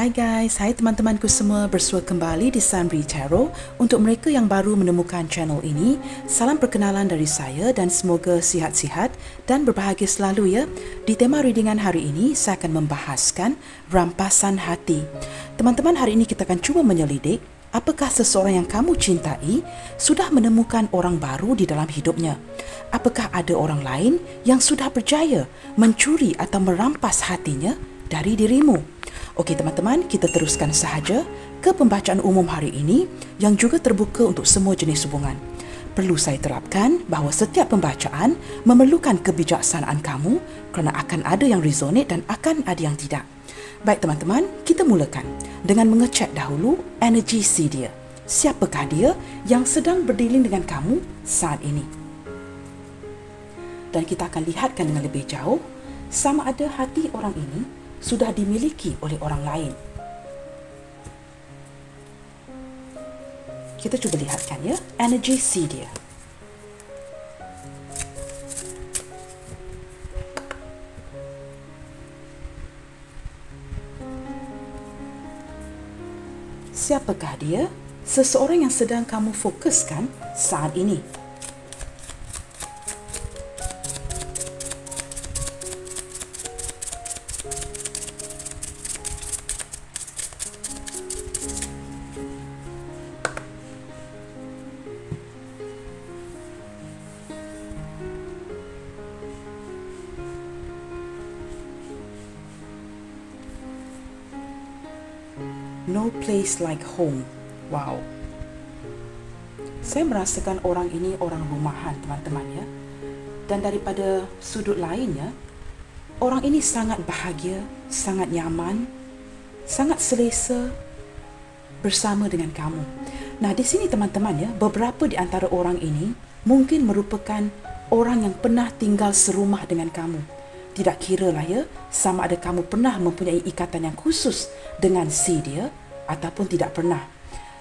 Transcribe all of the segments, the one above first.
Hai guys, hai teman-temanku semua, bersua kembali di Sunri Tarot. Untuk mereka yang baru menemukan channel ini, salam perkenalan dari saya dan semoga sihat-sihat dan berbahagia selalu ya. Di tema readingan hari ini, saya akan membahaskan rampasan hati. Teman-teman, hari ini kita akan cuba menyelidik apakah seseorang yang kamu cintai sudah menemukan orang baru di dalam hidupnya. Apakah ada orang lain yang sudah berjaya mencuri atau merampas hatinya dari dirimu? Okey teman-teman, kita teruskan sahaja ke pembacaan umum hari ini yang juga terbuka untuk semua jenis hubungan. Perlu saya terapkan bahawa setiap pembacaan memerlukan kebijaksanaan kamu kerana akan ada yang resonate dan akan ada yang tidak. Baik teman-teman, kita mulakan dengan mengecek dahulu energi si dia. Siapakah dia yang sedang berdealing dengan kamu saat ini? Dan kita akan lihatkan dengan lebih jauh sama ada hati orang ini sudah dimiliki oleh orang lain. Kita cuba lihatkan ya, energi si dia. Siapakah dia? Seseorang yang sedang kamu fokuskan saat ini. No place like home. Wow. Saya merasakan orang ini orang rumahan, teman-teman ya. Dan daripada sudut lainnya, orang ini sangat bahagia, sangat nyaman, sangat selesa bersama dengan kamu. Nah, di sini teman-teman ya, beberapa di antara orang ini mungkin merupakan orang yang pernah tinggal serumah dengan kamu. Tidak kira lah ya, sama ada kamu pernah mempunyai ikatan yang khusus dengan si dia ataupun tidak pernah.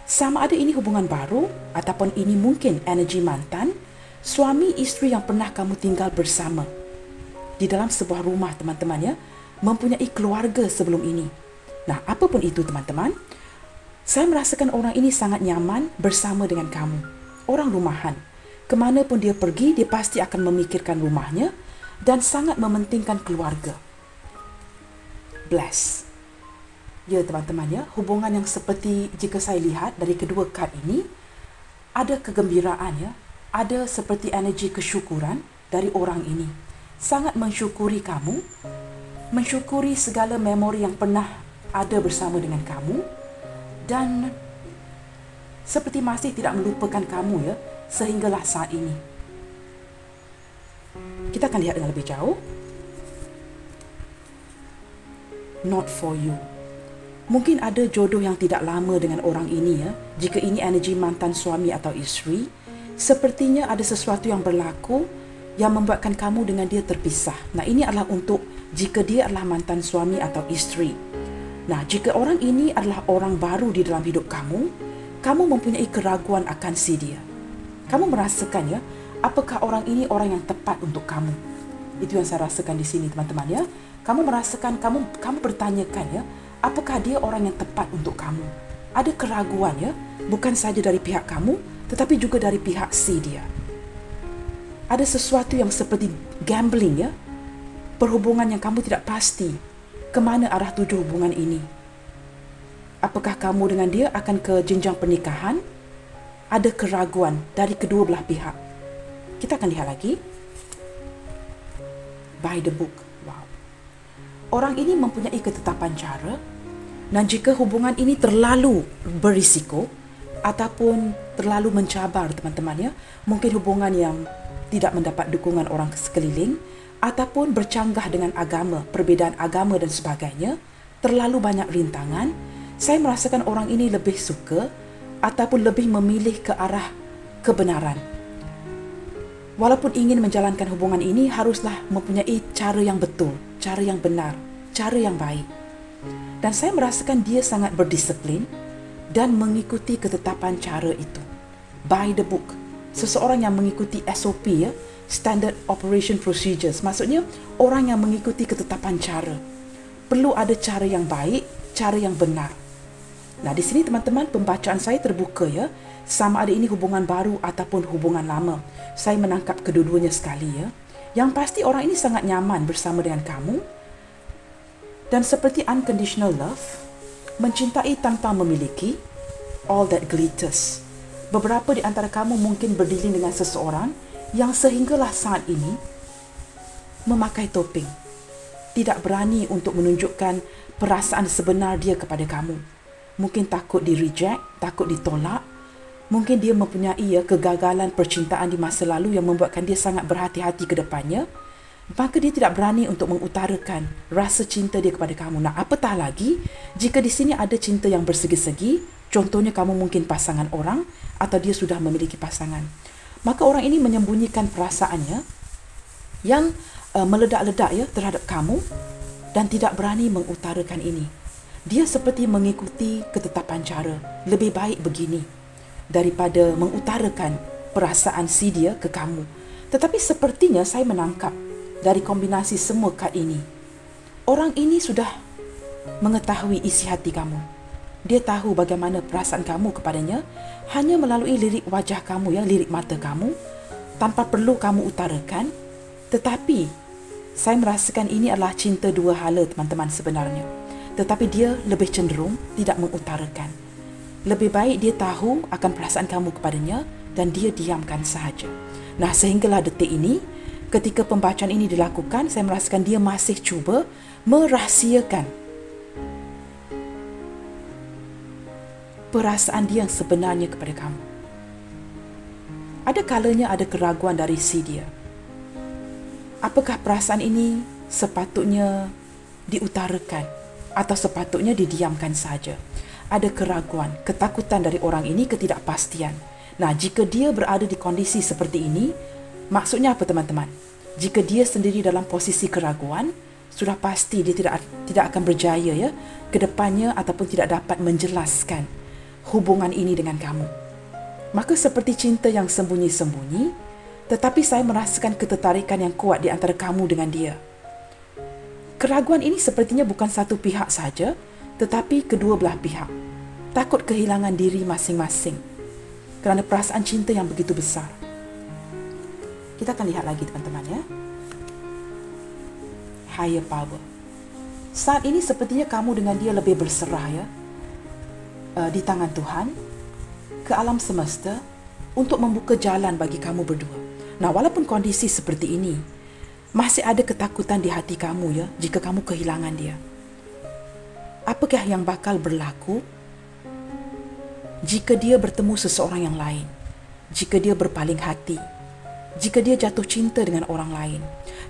Sama ada ini hubungan baru ataupun ini mungkin energi mantan, suami isteri yang pernah kamu tinggal bersama di dalam sebuah rumah teman-teman ya, mempunyai keluarga sebelum ini. Nah, apapun itu teman-teman, saya merasakan orang ini sangat nyaman bersama dengan kamu. Orang rumahan. Kemanapun dia pergi, dia pasti akan memikirkan rumahnya dan sangat mementingkan keluarga. Bless. Ya teman-teman ya, hubungan yang seperti jika saya lihat dari kedua kad ini, ada kegembiraan ya, ada seperti energi kesyukuran dari orang ini. Sangat mensyukuri kamu, mensyukuri segala memori yang pernah ada bersama dengan kamu dan seperti masih tidak melupakan kamu ya, sehinggalah saat ini. Kita akan lihat dengan lebih jauh. Not for you. Mungkin ada jodoh yang tidak lama dengan orang ini ya. Jika ini energi mantan suami atau isteri, sepertinya ada sesuatu yang berlaku yang membuatkan kamu dengan dia terpisah. Nah, ini adalah untuk jika dia adalah mantan suami atau isteri. Nah, jika orang ini adalah orang baru di dalam hidup kamu, kamu mempunyai keraguan akan si dia. Kamu merasakan ya, apakah orang ini orang yang tepat untuk kamu? Itu yang saya rasakan di sini teman-teman ya. Kamu merasakan, kamu bertanyakan ya, apakah dia orang yang tepat untuk kamu? Ada keraguan ya, bukan saja dari pihak kamu, tetapi juga dari pihak si dia. Ada sesuatu yang seperti gambling ya, perhubungan yang kamu tidak pasti ke mana arah tuju hubungan ini. Apakah kamu dengan dia akan ke jenjang pernikahan? Ada keraguan dari kedua belah pihak. Kita akan lihat lagi. By the book. Wow. Orang ini mempunyai ketetapan cara. Dan jika hubungan ini terlalu berisiko ataupun terlalu mencabar teman-teman ya, mungkin hubungan yang tidak mendapat dukungan orang sekeliling ataupun bercanggah dengan agama, perbezaan agama dan sebagainya, terlalu banyak rintangan, saya merasakan orang ini lebih suka ataupun lebih memilih ke arah kebenaran. Walaupun ingin menjalankan hubungan ini, haruslah mempunyai cara yang betul, cara yang benar, cara yang baik. Dan saya merasakan dia sangat berdisiplin dan mengikuti ketetapan cara itu. By the book. Seseorang yang mengikuti SOP ya, Standard Operation Procedures. Maksudnya orang yang mengikuti ketetapan cara. Perlu ada cara yang baik cara yang benar. Nah, di sini teman-teman, pembacaan saya terbuka ya. Sama ada ini hubungan baru ataupun hubungan lama. Saya menangkap kedua-duanya sekali ya. Yang pasti orang ini sangat nyaman bersama dengan kamu. Dan seperti unconditional love, mencintai tanpa memiliki, all that glitters. Beberapa di antara kamu mungkin berdilin dengan seseorang yang sehinggalah saat ini memakai topeng. Tidak berani untuk menunjukkan perasaan sebenar dia kepada kamu. Mungkin takut di-reject, takut ditolak. Mungkin dia mempunyai kegagalan percintaan di masa lalu yang membuatkan dia sangat berhati-hati ke depannya. Maka dia tidak berani untuk mengutarakan rasa cinta dia kepada kamu. Nah, apatah lagi jika di sini ada cinta yang bersegi-segi, contohnya kamu mungkin pasangan orang atau dia sudah memiliki pasangan. Maka orang ini menyembunyikan perasaannya yang meledak-ledak ya terhadap kamu dan tidak berani mengutarakan ini. Dia seperti mengikuti ketetapan cara. Lebih baik begini daripada mengutarakan perasaan si dia ke kamu. Tetapi sepertinya saya menangkap dari kombinasi semua kad ini, orang ini sudah mengetahui isi hati kamu. Dia tahu bagaimana perasaan kamu kepadanya hanya melalui lirik wajah kamu ya, lirik mata kamu, tanpa perlu kamu utarakan. Tetapi saya merasakan ini adalah cinta dua hala teman-teman sebenarnya. Tetapi dia lebih cenderung tidak mengutarakan. Lebih baik dia tahu akan perasaan kamu kepadanya dan dia diamkan sahaja. Nah, sehinggalah detik ini, ketika pembacaan ini dilakukan, saya merasakan dia masih cuba merahsiakan perasaan dia yang sebenarnya kepada kamu. Ada kalanya ada keraguan dari si dia. Apakah perasaan ini sepatutnya diutarakan atau sepatutnya didiamkan saja? Ada keraguan, ketakutan dari orang ini, ketidakpastian. Nah, jika dia berada di kondisi seperti ini, maksudnya apa teman-teman? Jika dia sendiri dalam posisi keraguan, sudah pasti dia tidak akan berjaya ya ke depannya ataupun tidak dapat menjelaskan hubungan ini dengan kamu. Maka seperti cinta yang sembunyi-sembunyi, tetapi saya merasakan ketertarikan yang kuat di antara kamu dengan dia. Keraguan ini sepertinya bukan satu pihak saja, tetapi kedua belah pihak. Takut kehilangan diri masing-masing kerana perasaan cinta yang begitu besar. Kita akan lihat lagi teman-teman ya. Higher power. Saat ini sepertinya kamu dengan dia lebih berserah ya, di tangan Tuhan, ke alam semesta untuk membuka jalan bagi kamu berdua. Nah, walaupun kondisi seperti ini, masih ada ketakutan di hati kamu ya jika kamu kehilangan dia. Apakah yang bakal berlaku jika dia bertemu seseorang yang lain? Jika dia berpaling hati? Jika dia jatuh cinta dengan orang lain?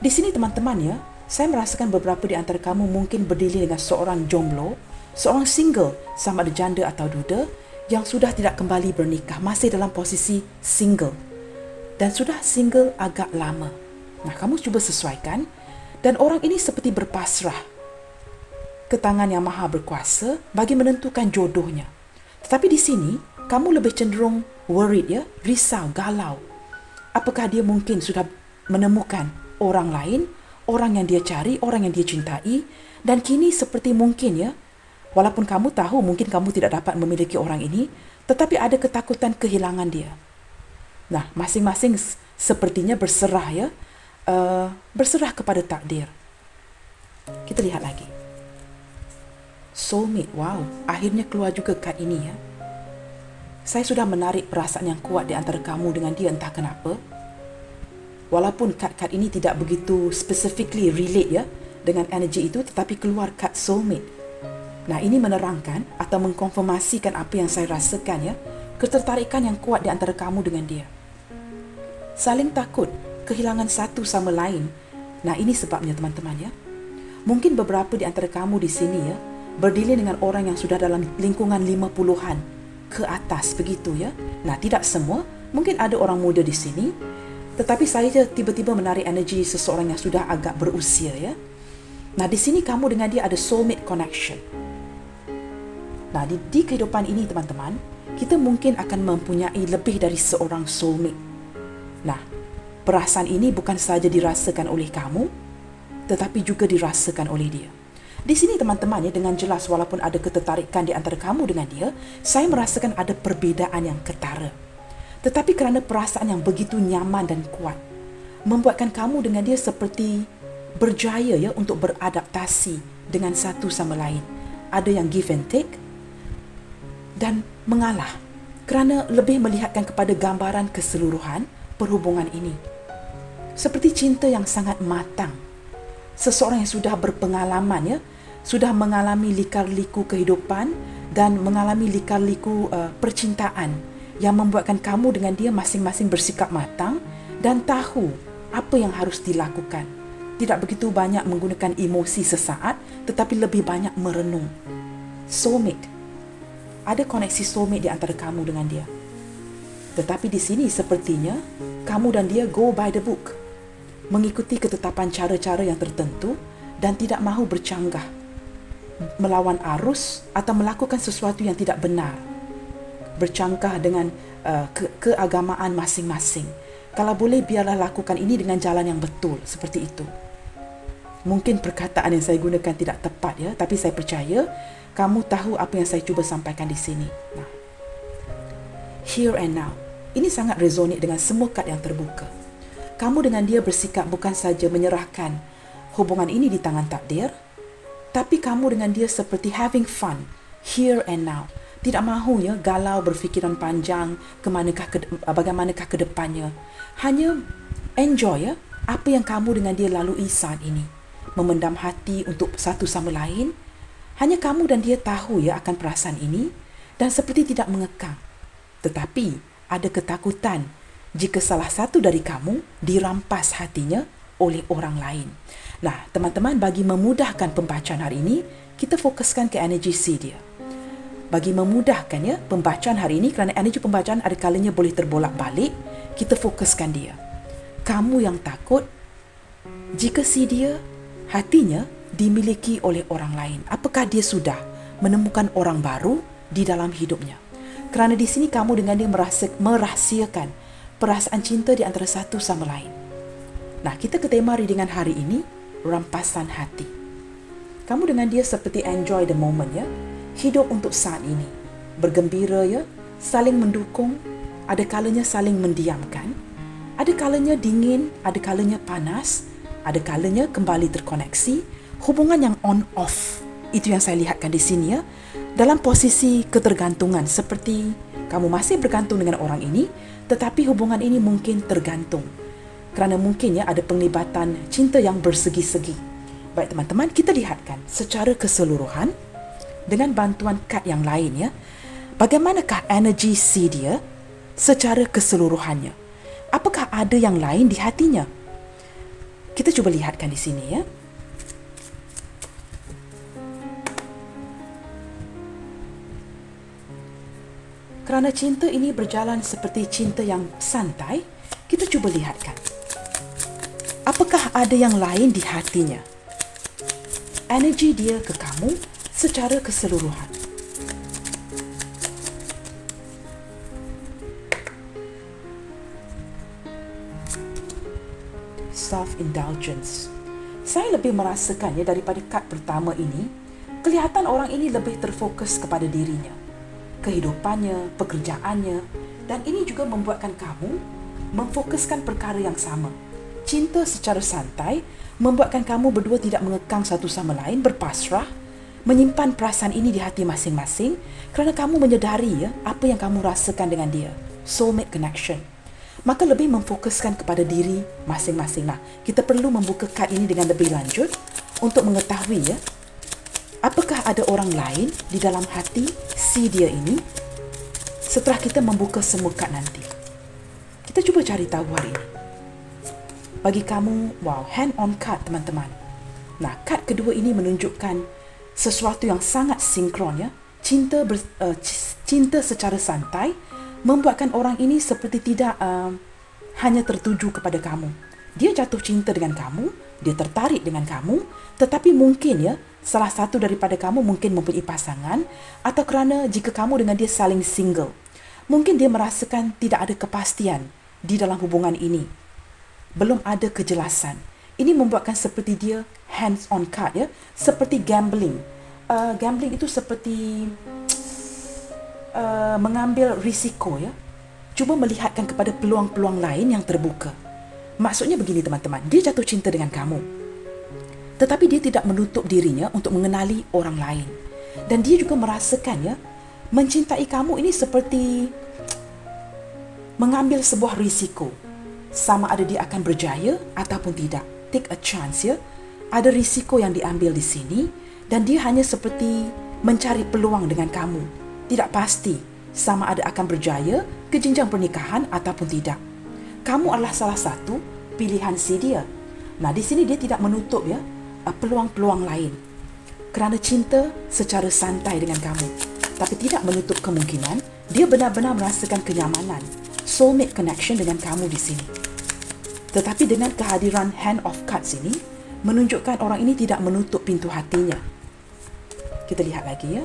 Di sini teman-teman ya, saya merasakan beberapa di antara kamu mungkin berdiri dengan seorang jomblo, seorang single, sama ada janda atau duda, yang sudah tidak kembali bernikah, masih dalam posisi single. Dan sudah single agak lama. Nah, kamu cuba sesuaikan, dan orang ini seperti berpasrah ke tangan yang maha berkuasa bagi menentukan jodohnya. Tetapi di sini, kamu lebih cenderung worried ya, risau, galau. Apakah dia mungkin sudah menemukan orang lain, orang yang dia cari, orang yang dia cintai, dan kini seperti mungkin ya, walaupun kamu tahu mungkin kamu tidak dapat memiliki orang ini, tetapi ada ketakutan kehilangan dia. Nah, masing-masing sepertinya berserah ya, berserah kepada takdir. Kita lihat lagi. Soulmate, wow, akhirnya keluar juga kad ini ya. Saya sudah menarik perasaan yang kuat di antara kamu dengan dia entah kenapa. Walaupun kad-kad ini tidak begitu specifically relate ya dengan energi itu, tetapi keluar kad soulmate. Nah, ini menerangkan atau mengkonfirmasikan apa yang saya rasakan ya, ketertarikan yang kuat di antara kamu dengan dia. Saling takut kehilangan satu sama lain. Nah, ini sebabnya teman-teman ya. Mungkin beberapa di antara kamu di sini ya berdilin dengan orang yang sudah dalam lingkungan 50-an ke atas begitu ya. Nah, tidak semua, mungkin ada orang muda di sini, tetapi saya tiba-tiba menarik energi seseorang yang sudah agak berusia ya. Nah, di sini kamu dengan dia ada soulmate connection. Nah, di kehidupan ini teman-teman, kita mungkin akan mempunyai lebih dari seorang soulmate. Nah, perasaan ini bukan saja dirasakan oleh kamu, tetapi juga dirasakan oleh dia. Di sini teman-teman ya, dengan jelas walaupun ada ketertarikan di antara kamu dengan dia, saya merasakan ada perbezaan yang ketara. Tetapi kerana perasaan yang begitu nyaman dan kuat, membuatkan kamu dengan dia seperti berjaya ya untuk beradaptasi dengan satu sama lain. Ada yang give and take dan mengalah kerana lebih melihatkan kepada gambaran keseluruhan perhubungan ini. Seperti cinta yang sangat matang. Seseorang yang sudah berpengalaman ya, sudah mengalami lika-liku kehidupan dan mengalami lika-liku percintaan yang membuatkan kamu dengan dia masing-masing bersikap matang dan tahu apa yang harus dilakukan. Tidak begitu banyak menggunakan emosi sesaat, tetapi lebih banyak merenung. Soulmate. Ada koneksi soulmate di antara kamu dengan dia. Tetapi di sini sepertinya kamu dan dia go by the book, mengikuti ketetapan cara-cara yang tertentu dan tidak mahu bercanggah, melawan arus atau melakukan sesuatu yang tidak benar, bercanggah dengan keagamaan masing-masing. Kalau boleh biarlah lakukan ini dengan jalan yang betul, seperti itu. Mungkin perkataan yang saya gunakan tidak tepat ya, tapi saya percaya kamu tahu apa yang saya cuba sampaikan di sini. Nah, here and now. Ini sangat resonate dengan semua kad yang terbuka. Kamu dengan dia bersikap bukan saja menyerahkan hubungan ini di tangan takdir, tapi kamu dengan dia seperti having fun, here and now. Tidak mahu ya galau berfikiran panjang bagaimanakah ke depannya. Hanya enjoy ya apa yang kamu dengan dia lalui saat ini. Memendam hati untuk satu sama lain. Hanya kamu dan dia tahu ya akan perasaan ini dan seperti tidak mengekang. Tetapi ada ketakutan jika salah satu dari kamu dirampas hatinya oleh orang lain. Nah, teman-teman, bagi memudahkan pembacaan hari ini, kita fokuskan ke energi C dia. Bagi memudahkan ya pembacaan hari ini, kerana energi pembacaan ada kalanya boleh terbolak-balik, kita fokuskan dia. Kamu yang takut jika si dia hatinya dimiliki oleh orang lain. Apakah dia sudah menemukan orang baru di dalam hidupnya? Kerana di sini kamu dengan dia merahsiakan perasaan cinta di antara satu sama lain. Nah, kita ke tema readingan hari ini, rampasan hati. Kamu dengan dia seperti enjoy the moment ya. Hidup untuk saat ini. Bergembira ya, saling mendukung, ada kalanya saling mendiamkan, ada kalanya dingin, ada kalanya panas, ada kalanya kembali terkoneksi. Hubungan yang on-off, itu yang saya lihatkan di sini ya. Dalam posisi ketergantungan, seperti kamu masih bergantung dengan orang ini, tetapi hubungan ini mungkin tergantung. Kerana mungkin ya ada penglibatan cinta yang bersegi-segi. Baik teman-teman, kita lihatkan secara keseluruhan dengan bantuan kad yang lain ya. Bagaimanakah energi si dia secara keseluruhannya? Apakah ada yang lain di hatinya? Kita cuba lihatkan di sini ya. Kerana cinta ini berjalan seperti cinta yang santai, kita cuba lihatkan. Apakah ada yang lain di hatinya? Energi dia ke kamu secara keseluruhan. Self-indulgence. Saya lebih merasakan ya daripada kad pertama ini, kelihatan orang ini lebih terfokus kepada dirinya, kehidupannya, pekerjaannya, dan ini juga membuatkan kamu memfokuskan perkara yang sama. Cinta secara santai membuatkan kamu berdua tidak mengekang satu sama lain, berpasrah, menyimpan perasaan ini di hati masing-masing kerana kamu menyedari ya apa yang kamu rasakan dengan dia. Soulmate connection. Maka lebih memfokuskan kepada diri masing-masing. Nah, kita perlu membuka kad ini dengan lebih lanjut untuk mengetahui ya, apakah ada orang lain di dalam hati si dia ini setelah kita membuka semua kad nanti. Kita cuba cari tahu hari ini. Bagi kamu, wow, hand on card teman-teman. Nah, kad kedua ini menunjukkan sesuatu yang sangat sinkron ya. Cinta secara santai membuatkan orang ini seperti tidak hanya tertuju kepada kamu. Dia jatuh cinta dengan kamu, dia tertarik dengan kamu, tetapi mungkin ya salah satu daripada kamu mungkin mempunyai pasangan, atau kerana jika kamu dengan dia saling single, mungkin dia merasakan tidak ada kepastian di dalam hubungan ini. Belum ada kejelasan. Ini membuatkan seperti dia hands on card ya, seperti gambling. Gambling itu seperti mengambil risiko ya. Cuba melihatkan kepada peluang-peluang lain yang terbuka. Maksudnya begini teman-teman, dia jatuh cinta dengan kamu. Tetapi dia tidak menutup dirinya untuk mengenali orang lain. Dan dia juga merasakan ya, mencintai kamu ini seperti mengambil sebuah risiko. Sama ada dia akan berjaya ataupun tidak. Take a chance ya. Ada risiko yang diambil di sini dan dia hanya seperti mencari peluang dengan kamu. Tidak pasti sama ada akan berjaya ke jenjang pernikahan ataupun tidak. Kamu adalah salah satu pilihan si dia. Nah, di sini dia tidak menutup ya peluang-peluang lain. Kerana cinta secara santai dengan kamu. Tapi tidak menutup kemungkinan dia benar-benar merasakan kenyamanan, soulmate connection dengan kamu di sini. Tetapi dengan kehadiran hand of cards ini, menunjukkan orang ini tidak menutup pintu hatinya. Kita lihat lagi ya.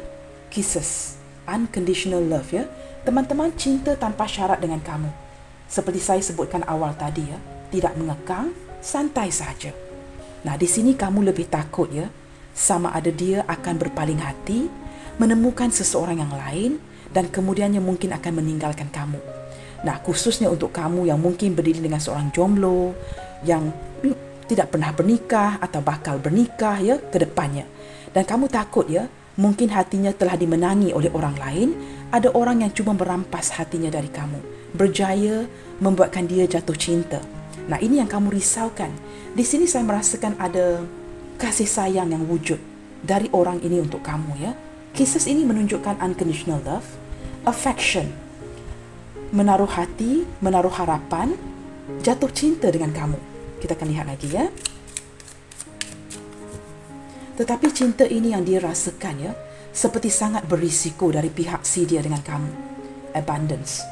Kisses, unconditional love ya. Teman-teman, cinta tanpa syarat dengan kamu. Seperti saya sebutkan awal tadi ya, tidak mengekang, santai saja. Nah, di sini kamu lebih takut ya, sama ada dia akan berpaling hati, menemukan seseorang yang lain dan kemudiannya mungkin akan meninggalkan kamu. Nah, khususnya untuk kamu yang mungkin berdiri dengan seorang jomblo yang tidak pernah bernikah atau bakal bernikah ya ke depannya. Dan kamu takut ya, mungkin hatinya telah dimenangi oleh orang lain, ada orang yang cuma merampas hatinya dari kamu, berjaya membuatkan dia jatuh cinta. Nah, ini yang kamu risaukan. Di sini saya merasakan ada kasih sayang yang wujud dari orang ini untuk kamu ya. Kisses ini menunjukkan unconditional love, affection, menaruh hati, menaruh harapan, jatuh cinta dengan kamu. Kita akan lihat lagi ya. Tetapi cinta ini yang dia rasakan ya, seperti sangat berisiko dari pihak si dia dengan kamu. Abundance.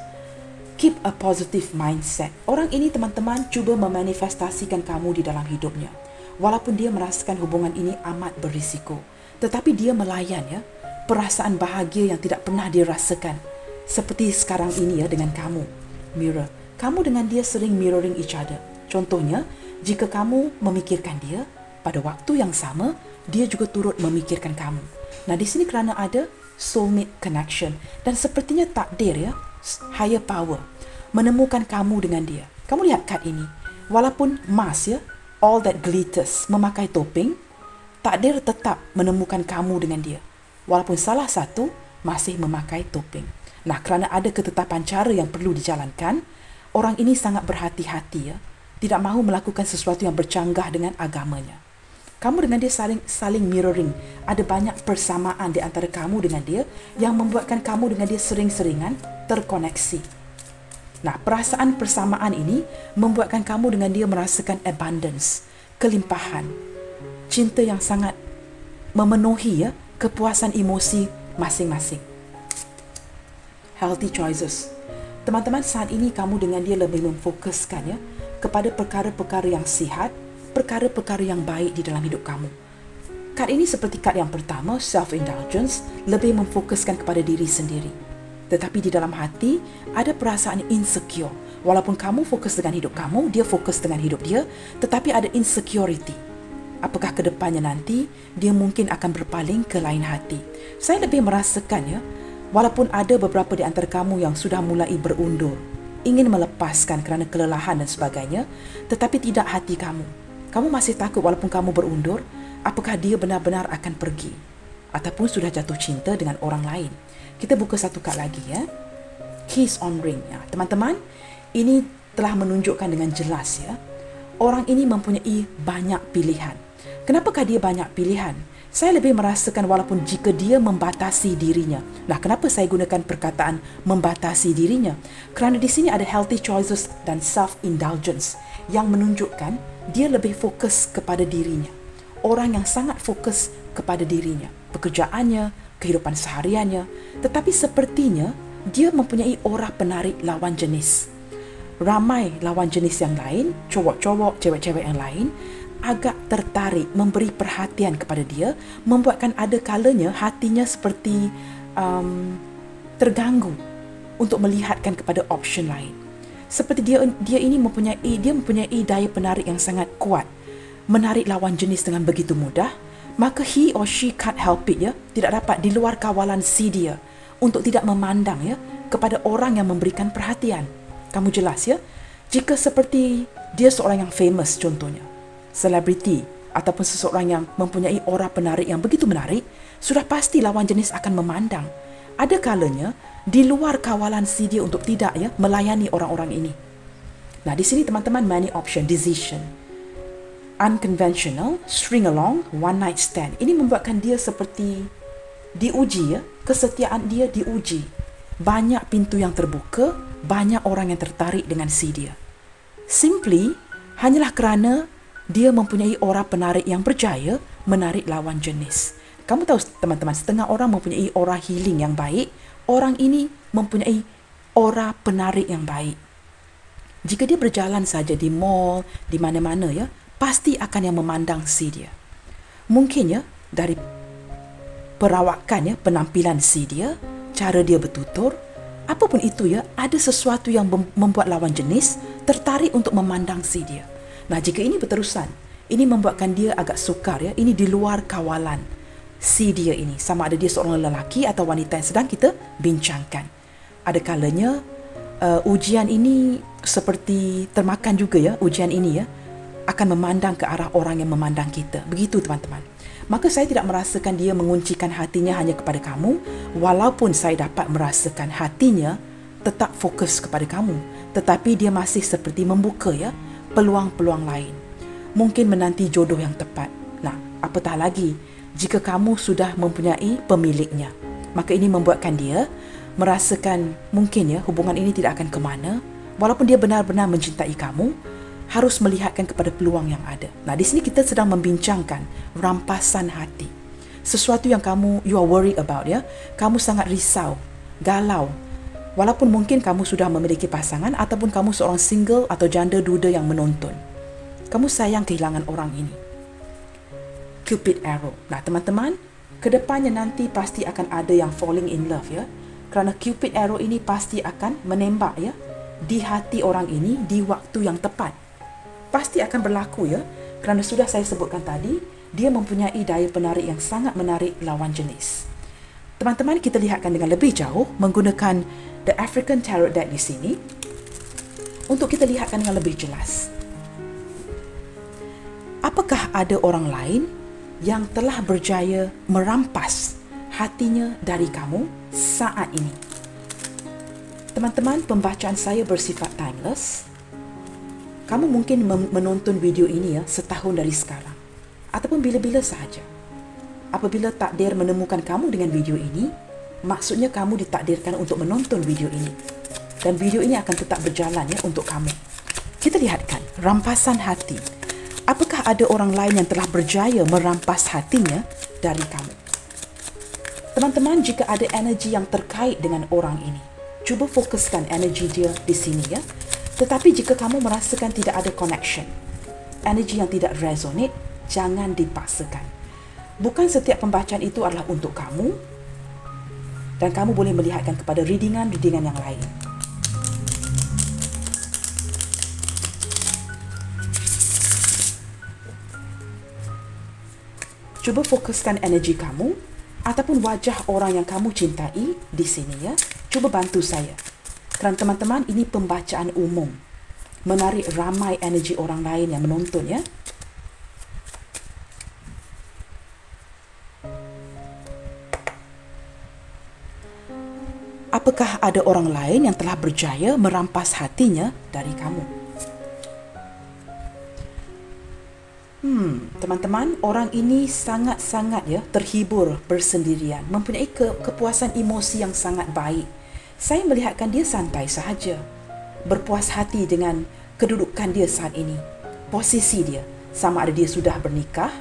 Keep a positive mindset. Orang ini teman-teman cuba memanifestasikan kamu di dalam hidupnya. Walaupun dia merasakan hubungan ini amat berisiko. Tetapi dia melayan ya, perasaan bahagia yang tidak pernah dia rasakan. Seperti sekarang ini ya dengan kamu. Mirror. Kamu dengan dia sering mirroring each other. Contohnya, jika kamu memikirkan dia, pada waktu yang sama, dia juga turut memikirkan kamu. Nah, di sini kerana ada soulmate connection. Dan sepertinya takdir ya, higher power, menemukan kamu dengan dia. Kamu lihat kad ini. Walaupun emas ya, all that glitters, memakai topeng, takdir tetap menemukan kamu dengan dia. Walaupun salah satu masih memakai topeng. Nah, kerana ada ketetapan cara yang perlu dijalankan, orang ini sangat berhati-hati ya, tidak mahu melakukan sesuatu yang bercanggah dengan agamanya. Kamu dengan dia saling mirroring. Ada banyak persamaan di antara kamu dengan dia yang membuatkan kamu dengan dia sering-seringan terkoneksi. Nah, perasaan persamaan ini membuatkan kamu dengan dia merasakan abundance, kelimpahan, cinta yang sangat memenuhi ya, kepuasan emosi masing-masing. Healthy choices. Teman-teman, saat ini kamu dengan dia lebih memfokuskan ya kepada perkara-perkara yang sihat, perkara-perkara yang baik di dalam hidup kamu. Kad ini seperti kad yang pertama, self-indulgence, lebih memfokuskan kepada diri sendiri. Tetapi di dalam hati ada perasaan insecure. Walaupun kamu fokus dengan hidup kamu, dia fokus dengan hidup dia, tetapi ada insecurity. Apakah ke depannya nanti dia mungkin akan berpaling ke lain hati. Saya lebih merasakan ya, walaupun ada beberapa di antara kamu yang sudah mulai berundur, ingin melepaskan kerana kelelahan dan sebagainya, tetapi tidak hati kamu. Kamu masih takut walaupun kamu berundur, apakah dia benar-benar akan pergi ataupun sudah jatuh cinta dengan orang lain. Kita buka satu kad lagi ya. Kiss on ring ya. Teman-teman, ini telah menunjukkan dengan jelas ya, orang ini mempunyai banyak pilihan. Kenapakah dia banyak pilihan? Saya lebih merasakan walaupun jika dia membatasi dirinya. Nah, kenapa saya gunakan perkataan membatasi dirinya? Kerana di sini ada healthy choices dan self-indulgence yang menunjukkan dia lebih fokus kepada dirinya. Orang yang sangat fokus kepada dirinya, pekerjaannya, kehidupan sehariannya. Tetapi sepertinya dia mempunyai aura penarik lawan jenis. Ramai lawan jenis yang lain, cowok-cowok, cewek-cewek yang lain, agak tertarik, memberi perhatian kepada dia, membuatkan ada kalanya hatinya seperti terganggu untuk melihatkan kepada option lain. Seperti dia ini mempunyai daya penarik yang sangat kuat. menarik lawan jenis dengan begitu mudah, maka he or she can't help it, ya, tidak dapat di luar kawalan si dia untuk tidak memandang, ya, kepada orang yang memberikan perhatian. Kamu jelas, ya? Jika seperti dia seorang yang famous contohnya, selebriti ataupun seseorang yang mempunyai aura penarik yang begitu menarik, sudah pasti lawan jenis akan memandang. Ada kalanya di luar kawalan si dia untuk tidak, ya, melayani orang-orang ini. Nah, di sini teman-teman, many option, decision, unconventional, string along, one night stand. Ini membuatkan dia seperti diuji, ya, kesetiaan dia diuji. Banyak pintu yang terbuka, banyak orang yang tertarik dengan si dia. Simply, hanyalah kerana dia mempunyai aura penarik yang berjaya menarik lawan jenis. Kamu tahu teman-teman, setengah orang mempunyai aura healing yang baik. Orang ini mempunyai aura penarik yang baik. Jika dia berjalan saja di mall, di mana-mana, ya, pasti akan yang memandang si dia. Mungkin, ya, dari perawakan, ya, penampilan si dia, cara dia bertutur, apapun itu, ya, ada sesuatu yang membuat lawan jenis tertarik untuk memandang si dia. Nah, jika ini berterusan, ini membuatkan dia agak sukar, ya, ini di luar kawalan si dia ini, sama ada dia seorang lelaki atau wanita yang sedang kita bincangkan. Ada kalanya ujian ini seperti termakan juga, ya, ujian ini, ya, akan memandang ke arah orang yang memandang kita. Begitu teman-teman. Maka saya tidak merasakan dia menguncikan hatinya hanya kepada kamu, walaupun saya dapat merasakan hatinya tetap fokus kepada kamu, tetapi dia masih seperti membuka, ya, peluang-peluang lain. Mungkin menanti jodoh yang tepat. Nah, apatah lagi jika kamu sudah mempunyai pemiliknya, maka ini membuatkan dia merasakan mungkin, ya, hubungan ini tidak akan ke mana. Walaupun dia benar-benar mencintai kamu, harus melihatkan kepada peluang yang ada. Nah, di sini kita sedang membincangkan rampasan hati. Sesuatu yang you are worried about, ya. Kamu sangat risau, galau. Walaupun mungkin kamu sudah memiliki pasangan ataupun kamu seorang single atau janda duda yang menonton. Kamu sayang kehilangan orang ini. Cupid arrow. Nah, teman-teman, kedepannya nanti pasti akan ada yang falling in love, ya. Kerana Cupid arrow ini pasti akan menembak, ya, di hati orang ini di waktu yang tepat. Pasti akan berlaku, ya, kerana sudah saya sebutkan tadi, dia mempunyai daya penarik yang sangat menarik lawan jenis. Teman-teman, kita lihatkan dengan lebih jauh menggunakan The African Tarot Deck di sini untuk kita lihatkan dengan lebih jelas. Apakah ada orang lain yang telah berjaya merampas hatinya dari kamu saat ini? Teman-teman, pembacaan saya bersifat timeless. Kamu mungkin menonton video ini, ya, setahun dari sekarang ataupun bila-bila sahaja. Apabila takdir menemukan kamu dengan video ini, maksudnya kamu ditakdirkan untuk menonton video ini. Dan video ini akan tetap berjalan, ya, untuk kamu. Kita lihatkan rampasan hati. Apakah ada orang lain yang telah berjaya merampas hatinya dari kamu? Teman-teman, jika ada energi yang terkait dengan orang ini, cuba fokuskan energi dia di sini, ya. Tetapi jika kamu merasakan tidak ada connection, energi yang tidak resonate, jangan dipaksakan. Bukan setiap pembacaan itu adalah untuk kamu, dan kamu boleh melihatkan kepada readingan-readingan yang lain. Cuba fokuskan energi kamu ataupun wajah orang yang kamu cintai di sini, ya. Cuba bantu saya. Kerana teman-teman, ini pembacaan umum. Menarik ramai energi orang lain yang menonton, ya. Apakah ada orang lain yang telah berjaya merampas hatinya dari kamu? Teman-teman, orang ini sangat-sangat, ya, terhibur bersendirian, mempunyai kepuasan emosi yang sangat baik. Saya melihatkan dia santai sahaja, berpuas hati dengan kedudukan dia saat ini, posisi dia, sama ada dia sudah bernikah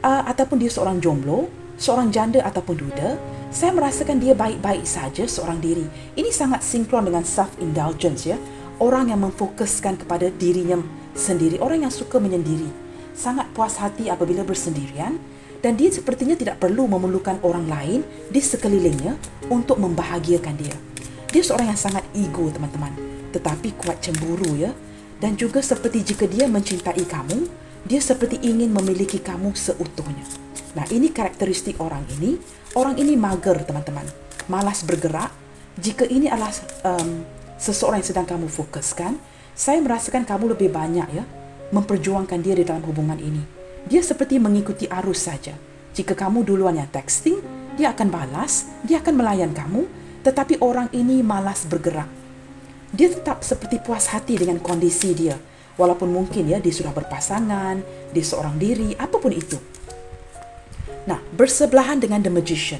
ataupun dia seorang jomblo, seorang janda ataupun duda. Saya merasakan dia baik-baik saja seorang diri. Ini sangat sinkron dengan self-indulgence, ya. Orang yang memfokuskan kepada dirinya sendiri, orang yang suka menyendiri, sangat puas hati apabila bersendirian, dan dia sepertinya tidak perlu memerlukan orang lain di sekelilingnya untuk membahagiakan dia. Dia seorang yang sangat ego, teman-teman, tetapi kuat cemburu, ya. Dan juga seperti jika dia mencintai kamu, Dia seperti ingin memiliki kamu seutuhnya. Nah, ini karakteristik orang ini. Orang ini mager, teman-teman. Malas bergerak. Jika ini adalah seseorang yang sedang kamu fokuskan, saya merasakan kamu lebih banyak memperjuangkan dia di dalam hubungan ini. Dia seperti mengikuti arus saja. Jika kamu duluan yang texting, dia akan balas, dia akan melayan kamu, tetapi orang ini malas bergerak. Dia tetap seperti puas hati dengan kondisi dia. Walaupun mungkin dia sudah berpasangan, dia seorang diri, apapun itu. Nah, bersebelahan dengan The Magician.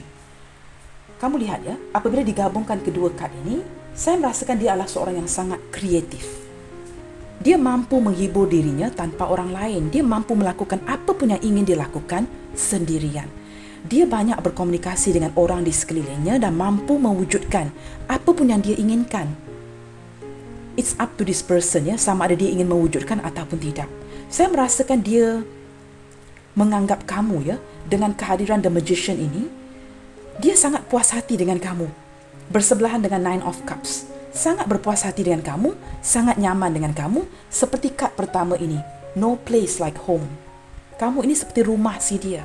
Kamu lihat apabila digabungkan kedua kad ini, saya merasakan dia adalah seorang yang sangat kreatif. Dia mampu menghibur dirinya tanpa orang lain. Dia mampu melakukan apapun yang ingin dia lakukan sendirian. Dia banyak berkomunikasi dengan orang di sekelilingnya dan mampu mewujudkan apapun yang dia inginkan. It's up to this person sama ada dia ingin mewujudkan ataupun tidak. Saya merasakan dia menganggap kamu dengan kehadiran The Magician ini, dia sangat puas hati dengan kamu. Bersebelahan dengan Nine of Cups. Sangat berpuas hati dengan kamu, sangat nyaman dengan kamu, seperti kad pertama ini. No place like home. Kamu ini seperti rumah si dia.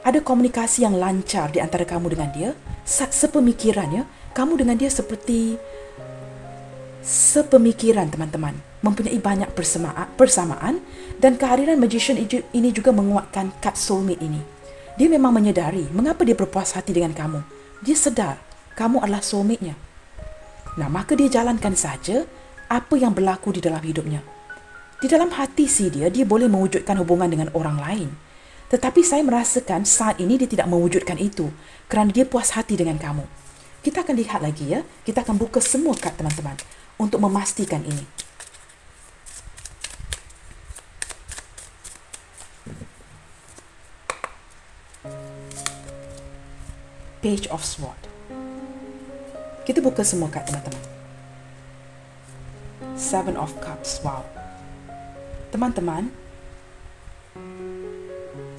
Ada komunikasi yang lancar di antara kamu dengan dia, sepemikiran Kamu dengan dia seperti sepemikiran, teman-teman. Mempunyai banyak persamaan dan kehadiran Magician ini juga menguatkan kad soulmate ini. Dia memang menyedari mengapa dia berpuas hati dengan kamu. Dia sedar kamu adalah soulmate-nya. Nah, maka dia jalankan saja apa yang berlaku di dalam hidupnya. Di dalam hati dia boleh mewujudkan hubungan dengan orang lain. Tetapi saya merasakan saat ini dia tidak mewujudkan itu kerana dia puas hati dengan kamu. Kita akan lihat lagi Kita akan buka semua kad, teman-teman, untuk memastikan ini. Page of Swords. Kita buka semua kad, teman-teman. Seven of Cups. Wow. Teman-teman,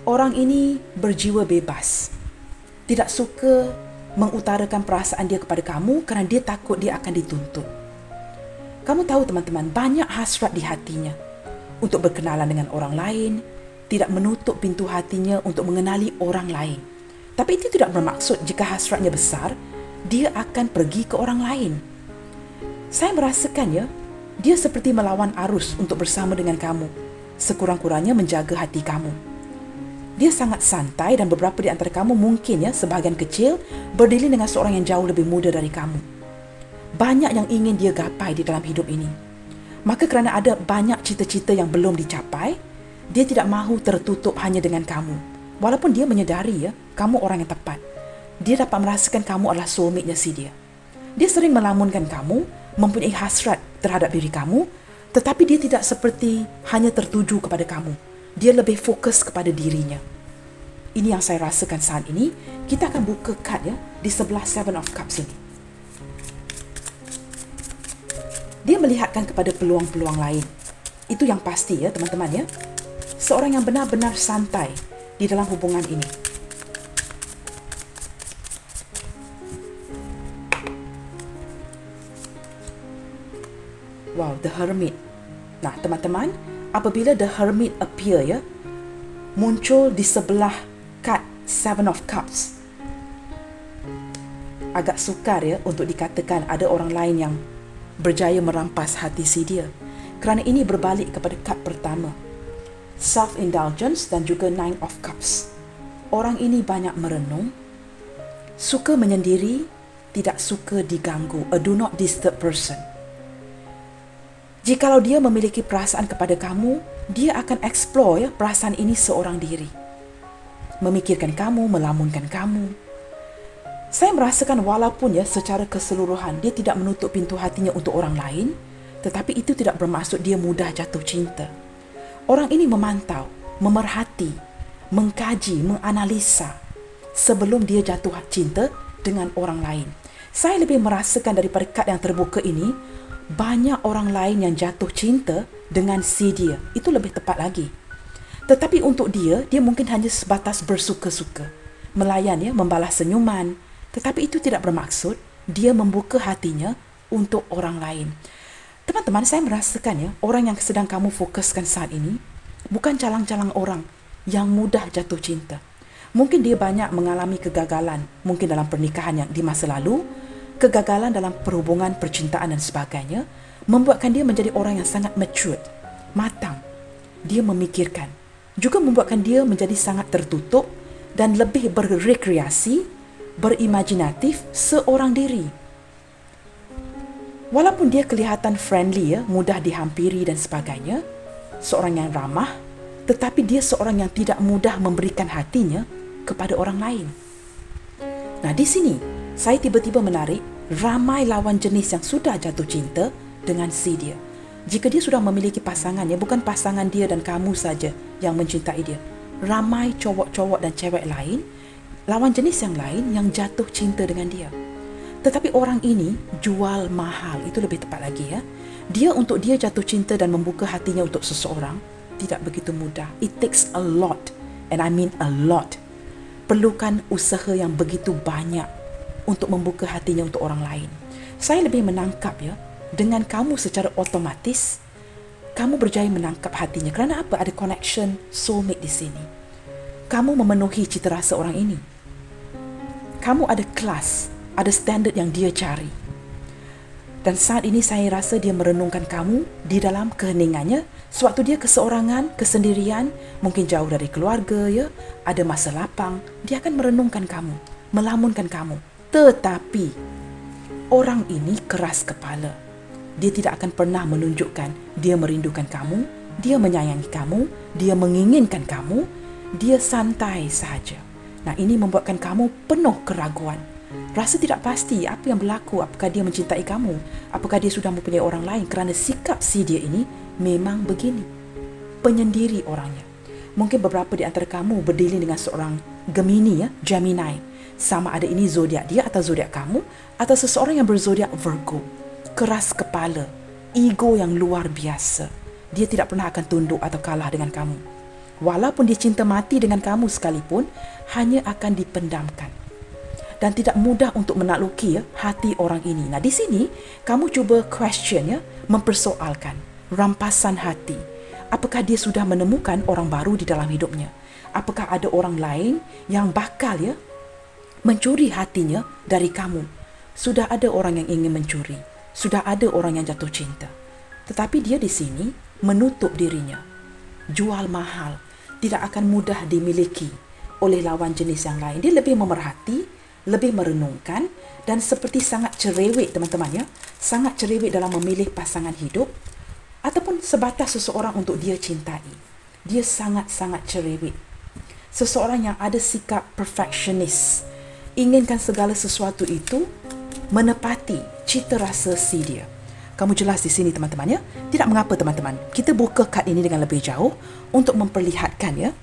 orang ini berjiwa bebas. Tidak suka mengutarakan perasaan dia kepada kamu kerana dia takut dia akan dituntut. Kamu tahu, teman-teman, banyak hasrat di hatinya untuk berkenalan dengan orang lain, tidak menutup pintu hatinya untuk mengenali orang lain. Tapi itu tidak bermaksud jika hasratnya besar, dia akan pergi ke orang lain. Saya merasakan dia seperti melawan arus untuk bersama dengan kamu, sekurang-kurangnya menjaga hati kamu. Dia sangat santai dan beberapa di antara kamu mungkin sebahagian kecil berdiri dengan seorang yang jauh lebih muda dari kamu. Banyak yang ingin dia gapai di dalam hidup ini. Maka kerana ada banyak cita-cita yang belum dicapai, dia tidak mahu tertutup hanya dengan kamu. Walaupun dia menyedari kamu orang yang tepat. Dia dapat merasakan kamu adalah soulmate-nya si dia. Dia sering melamunkan kamu, mempunyai hasrat terhadap diri kamu, tetapi dia tidak seperti hanya tertuju kepada kamu. Dia lebih fokus kepada dirinya. Ini yang saya rasakan saat ini. Kita akan buka kad di sebelah Seven of Cups ini. Dia melihatkan kepada peluang-peluang lain. Itu yang pasti teman-teman Seorang yang benar-benar santai di dalam hubungan ini. Wow, The Hermit. Nah, teman-teman, apabila The Hermit appear muncul di sebelah kad Seven of Cups, agak sukar untuk dikatakan ada orang lain yang berjaya merampas hati si dia. Kerana ini berbalik kepada kad pertama, self-indulgence dan juga Nine of Cups. Orang ini banyak merenung, suka menyendiri, tidak suka diganggu, a do not disturb person. Jikalau dia memiliki perasaan kepada kamu, dia akan explore perasaan ini seorang diri. Memikirkan kamu, melamunkan kamu. Saya merasakan walaupun secara keseluruhan dia tidak menutup pintu hatinya untuk orang lain, tetapi itu tidak bermaksud dia mudah jatuh cinta. Orang ini memantau, memerhati, mengkaji, menganalisa sebelum dia jatuh cinta dengan orang lain. Saya lebih merasakan daripada kad yang terbuka ini, banyak orang lain yang jatuh cinta dengan si dia. Itu lebih tepat lagi. Tetapi untuk dia mungkin hanya sebatas bersuka-suka, melayan membalas senyuman. Tetapi itu tidak bermaksud dia membuka hatinya untuk orang lain. Teman-teman, saya merasakan orang yang sedang kamu fokuskan saat ini bukan calang-calang orang yang mudah jatuh cinta. Mungkin dia banyak mengalami kegagalan, mungkin dalam pernikahan yang di masa lalu, kegagalan dalam perhubungan, percintaan dan sebagainya, membuatkan dia menjadi orang yang sangat mature, matang. Dia memikirkan. Juga membuatkan dia menjadi sangat tertutup dan lebih berrekreasi, berimajinatif seorang diri. Walaupun dia kelihatan friendly, mudah dihampiri dan sebagainya, seorang yang ramah, tetapi dia seorang yang tidak mudah memberikan hatinya kepada orang lain. Nah, di sini saya tiba-tiba menarik ramai lawan jenis yang sudah jatuh cinta dengan si dia. Jika dia sudah memiliki pasangannya, bukan pasangan dia dan kamu saja yang mencintai dia. Ramai cowok-cowok dan cewek lain, lawan jenis yang lain yang jatuh cinta dengan dia. Tetapi orang ini jual mahal, itu lebih tepat lagi ya. Untuk dia jatuh cinta dan membuka hatinya untuk seseorang, tidak begitu mudah. It takes a lot, and I mean a lot. Perlukan usaha yang begitu banyak untuk membuka hatinya untuk orang lain. Saya lebih menangkap ya, dengan kamu secara otomatis, kamu berjaya menangkap hatinya. Kerana apa? Ada connection soulmate di sini. Kamu memenuhi cita rasa orang ini. Kamu ada kelas, ada standard yang dia cari. Dan saat ini saya rasa dia merenungkan kamu di dalam keheningannya, sewaktu dia keseorangan, kesendirian, mungkin jauh dari keluarga ya, ada masa lapang, dia akan merenungkan kamu, melamunkan kamu. Tetapi orang ini keras kepala. Dia tidak akan pernah menunjukkan dia merindukan kamu, dia menyayangi kamu, dia menginginkan kamu, dia santai sahaja. Nah, ini membuatkan kamu penuh keraguan. Rasa tidak pasti apa yang berlaku, apakah dia mencintai kamu, apakah dia sudah mempunyai orang lain, kerana sikap si dia ini memang begini. Penyendiri orangnya. Mungkin beberapa di antara kamu berdiri dengan seorang Gemini ya, Gemini. Sama ada ini zodiak dia atau zodiak kamu, atau seseorang yang berzodiak Virgo. Keras kepala, ego yang luar biasa. Dia tidak pernah akan tunduk atau kalah dengan kamu. Walaupun dia cinta mati dengan kamu sekalipun, hanya akan dipendamkan. Dan tidak mudah untuk menakluki ya, hati orang ini. Nah, di sini kamu cuba question ya, mempersoalkan rampasan hati. Apakah dia sudah menemukan orang baru di dalam hidupnya? Apakah ada orang lain yang bakal ya mencuri hatinya dari kamu? Sudah ada orang yang ingin mencuri, sudah ada orang yang jatuh cinta. Tetapi dia di sini menutup dirinya, jual mahal, tidak akan mudah dimiliki oleh lawan jenis yang lain. Dia lebih memerhati, lebih merenungkan dan seperti sangat cerewet teman-teman ya. Sangat cerewet dalam memilih pasangan hidup ataupun sebatas seseorang untuk dia cintai. Dia sangat-sangat cerewet. Seseorang yang ada sikap perfectionist. Inginkan segala sesuatu itu menepati cita rasa si dia. Kamu jelas di sini teman-teman ya. Tidak mengapa teman-teman. Kita buka kad ini dengan lebih jauh untuk memperlihatkan ya.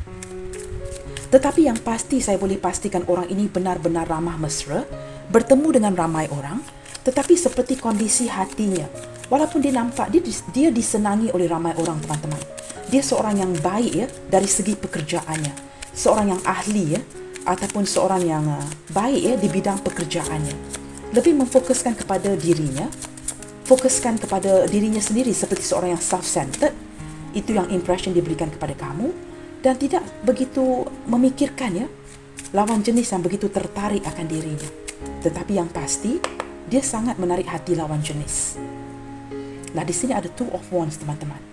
Tetapi yang pasti saya boleh pastikan orang ini benar-benar ramah mesra, bertemu dengan ramai orang, tetapi seperti kondisi hatinya, walaupun dia nampak dia disenangi oleh ramai orang teman-teman. Dia seorang yang baik ya dari segi pekerjaannya, seorang yang ahli ya, ataupun seorang yang baik ya di bidang pekerjaannya. Lebih memfokuskan kepada dirinya, fokuskan kepada dirinya sendiri seperti seorang yang self-centered. Itu yang impression diberikan kepada kamu. Dan tidak begitu memikirkan ya lawan jenis yang begitu tertarik akan dirinya. Tetapi yang pasti dia sangat menarik hati lawan jenis. Nah, di sini ada Two of Wands teman-teman.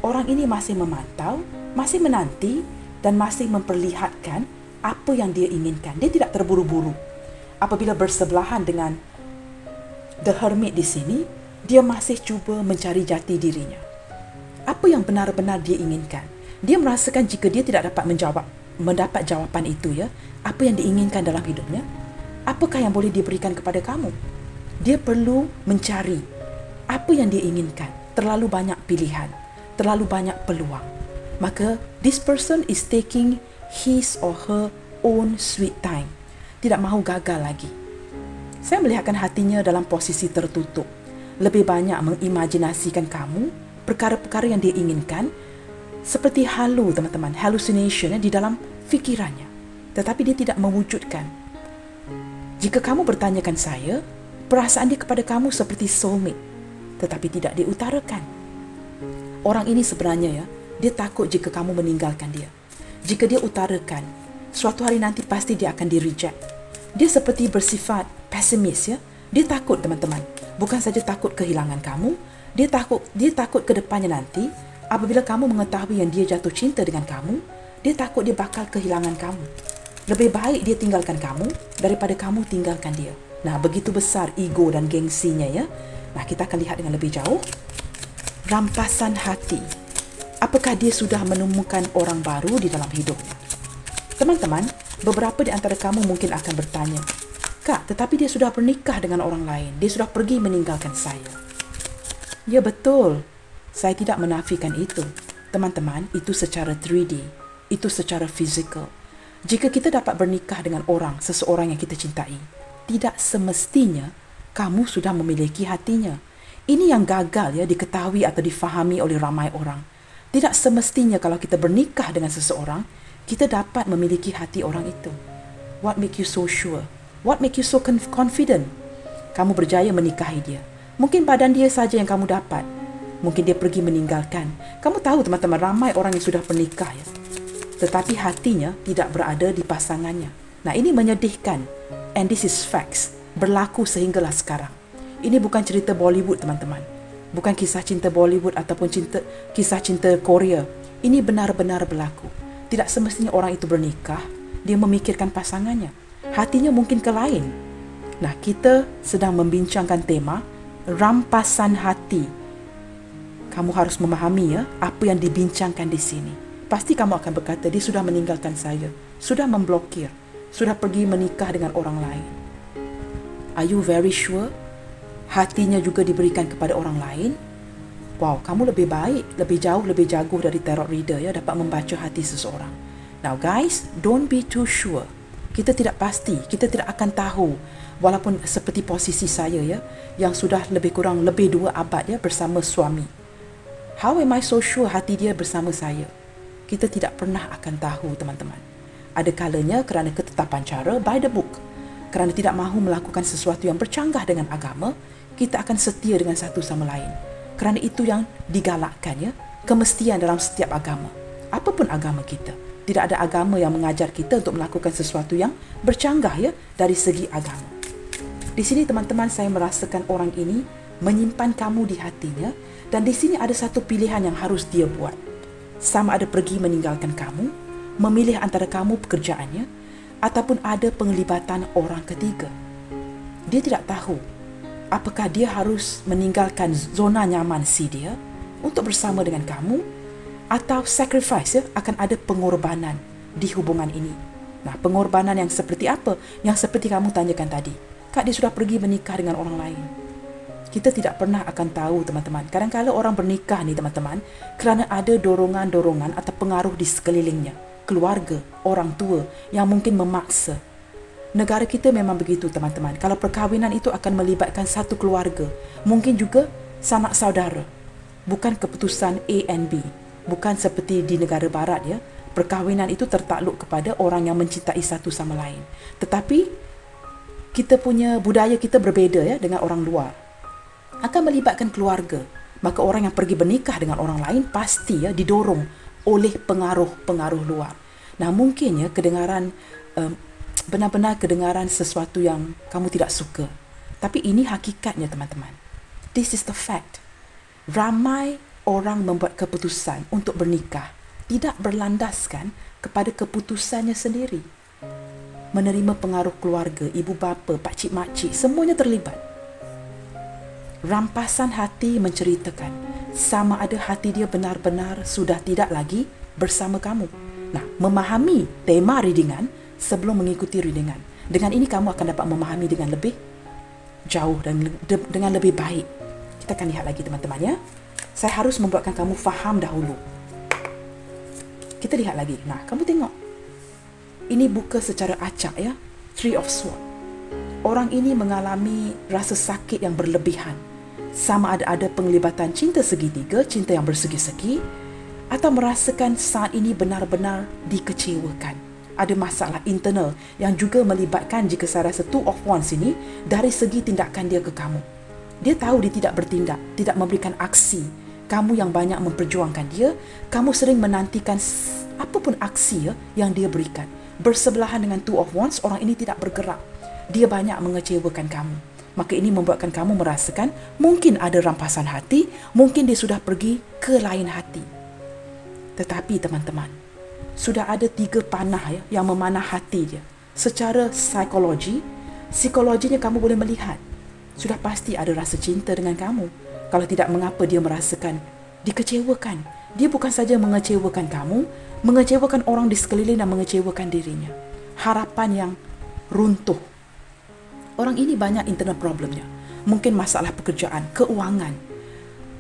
Orang ini masih memantau, masih menanti dan masih memperlihatkan apa yang dia inginkan. Dia tidak terburu-buru. Apabila bersebelahan dengan The Hermit di sini, dia masih cuba mencari jati dirinya. Apa yang benar-benar dia inginkan? Dia merasakan jika dia tidak dapat mendapat jawapan itu ya, apa yang diinginkan dalam hidupnya, apakah yang boleh diberikan kepada kamu? Dia perlu mencari apa yang dia inginkan. Terlalu banyak pilihan, terlalu banyak peluang. Maka this person is taking his or her own sweet time. Tidak mahu gagal lagi. Saya melihatkan hatinya dalam posisi tertutup. Lebih banyak mengimajinasikan kamu, perkara-perkara yang dia inginkan, seperti halu teman-teman, hallucination di dalam fikirannya. Tetapi dia tidak mewujudkan. Jika kamu bertanyakan saya, perasaan dia kepada kamu seperti soulmate, tetapi tidak diutarakan. Orang ini sebenarnya ya, Dia takut jika kamu meninggalkan dia. Jika dia utarakan, suatu hari nanti pasti dia akan di-reject. Dia seperti bersifat pesimis, ya. Dia takut, teman-teman. Bukan saja takut kehilangan kamu, dia takut ke depannya nanti, apabila kamu mengetahui yang dia jatuh cinta dengan kamu, dia takut dia bakal kehilangan kamu. Lebih baik dia tinggalkan kamu daripada kamu tinggalkan dia. Nah, begitu besar ego dan gengsinya, ya. Nah, kita akan lihat dengan lebih jauh. Rampasan hati. Apakah dia sudah menemukan orang baru di dalam hidupnya? Teman-teman, beberapa di antara kamu mungkin akan bertanya, Kak, tetapi dia sudah bernikah dengan orang lain. Dia sudah pergi meninggalkan saya. Ya, betul. Saya tidak menafikan itu. Teman-teman, itu secara 3D. Itu secara fizikal. Jika kita dapat bernikah dengan seseorang yang kita cintai, tidak semestinya kamu sudah memiliki hatinya. Ini yang gagal, ya, diketahui atau difahami oleh ramai orang. Tidak semestinya kalau kita bernikah dengan seseorang, kita dapat memiliki hati orang itu. What make you so sure? What make you so confident? Kamu berjaya menikahi dia. Mungkin badan dia saja yang kamu dapat. Mungkin dia pergi meninggalkan. Kamu tahu, teman-teman, ramai orang yang sudah bernikah, ya, tetapi hatinya tidak berada di pasangannya. Nah, ini menyedihkan. And this is facts. Berlaku sehinggalah sekarang. Ini bukan cerita Bollywood, teman-teman. Bukan kisah cinta Bollywood ataupun kisah cinta Korea. Ini benar-benar berlaku. Tidak semestinya orang itu bernikah, dia memikirkan pasangannya. Hatinya mungkin ke lain. Nah, kita sedang membincangkan tema rampasan hati. Kamu harus memahami, ya, apa yang dibincangkan di sini. Pasti kamu akan berkata, dia sudah meninggalkan saya, sudah memblokir, sudah pergi menikah dengan orang lain. Are you very sure? Hatinya juga diberikan kepada orang lain? Wow, kamu lebih baik, lebih jauh, lebih jago dari tarot reader, ya, dapat membaca hati seseorang. Now guys, don't be too sure. Kita tidak pasti, kita tidak akan tahu. Walaupun seperti posisi saya, ya, yang sudah lebih kurang 2 abad, ya, bersama suami. How am I so sure hati dia bersama saya? Kita tidak pernah akan tahu, teman-teman. Ada kalanya kerana ketetapan cara by the book, kerana tidak mahu melakukan sesuatu yang bercanggah dengan agama, kita akan setia dengan satu sama lain. Kerana itu yang digalakkan, ya, kemestian dalam setiap agama. Apapun agama kita, tidak ada agama yang mengajar kita untuk melakukan sesuatu yang bercanggah, ya, dari segi agama. Di sini, teman-teman, saya merasakan orang ini menyimpan kamu di hatinya, dan di sini ada satu pilihan yang harus dia buat. Sama ada pergi meninggalkan kamu, memilih antara kamu pekerjaannya, ataupun ada penglibatan orang ketiga. Dia tidak tahu apakah dia harus meninggalkan zona nyaman dia untuk bersama dengan kamu, atau sacrifice, ya, akan ada pengorbanan di hubungan ini. Nah, pengorbanan yang seperti apa? Yang seperti kamu tanyakan tadi. Kak, dia sudah pergi menikah dengan orang lain. Kita tidak pernah akan tahu, teman-teman. Kadang-kadang orang bernikah ni, teman-teman, kerana ada dorongan-dorongan atau pengaruh di sekelilingnya. Keluarga, orang tua yang mungkin memaksa. Negara kita memang begitu, teman-teman. Kalau perkahwinan itu akan melibatkan satu keluarga, mungkin juga sanak saudara. Bukan keputusan A and B. Bukan seperti di negara barat, ya. Perkahwinan itu tertakluk kepada orang yang mencintai satu sama lain. Tetapi kita punya budaya kita berbeza, ya, dengan orang luar. Akan melibatkan keluarga. Maka orang yang pergi bernikah dengan orang lain pasti, ya, didorong oleh pengaruh-pengaruh luar. Nah, mungkin, ya, benar-benar kedengaran sesuatu yang kamu tidak suka. Tapi ini hakikatnya, teman-teman. This is the fact. Ramai orang membuat keputusan untuk bernikah tidak berlandaskan kepada keputusannya sendiri. Menerima pengaruh keluarga, ibu bapa, pakcik makcik, semuanya terlibat. Rampasan hati menceritakan sama ada hati dia benar-benar sudah tidak lagi bersama kamu. Nah, memahami tema readingan sebelum mengikuti readingan. Dengan ini kamu akan dapat memahami dengan lebih jauh dan dengan lebih baik. Kita akan lihat lagi, teman-teman, ya. Saya harus membuatkan kamu faham dahulu. Kita lihat lagi. Nah, kamu tengok. Ini buka secara acak, ya. Three of Swords. Orang ini mengalami rasa sakit yang berlebihan. Sama ada penglibatan cinta segitiga, cinta yang bersegi-segi, atau merasakan saat ini benar-benar dikecewakan. Ada masalah internal yang juga melibatkan, jika saya rasa Two of Wands ini, dari segi tindakan dia ke kamu. Dia tahu dia tidak bertindak, tidak memberikan aksi kamu yang banyak memperjuangkan dia, kamu sering menantikan apapun aksi yang dia berikan. Bersebelahan dengan Two of Wands, orang ini tidak bergerak. Dia banyak mengecewakan kamu. Maka ini membuatkan kamu merasakan mungkin ada rampasan hati, mungkin dia sudah pergi ke lain hati. Tetapi teman-teman, sudah ada 3 panah yang memanah hati dia. Secara psikologinya kamu boleh melihat. Sudah pasti ada rasa cinta dengan kamu. Kalau tidak, mengapa dia merasakan dikecewakan? Dia bukan saja mengecewakan kamu, mengecewakan orang di sekeliling dan mengecewakan dirinya. Harapan yang runtuh. Orang ini banyak internal problemnya. Mungkin masalah pekerjaan, keuangan.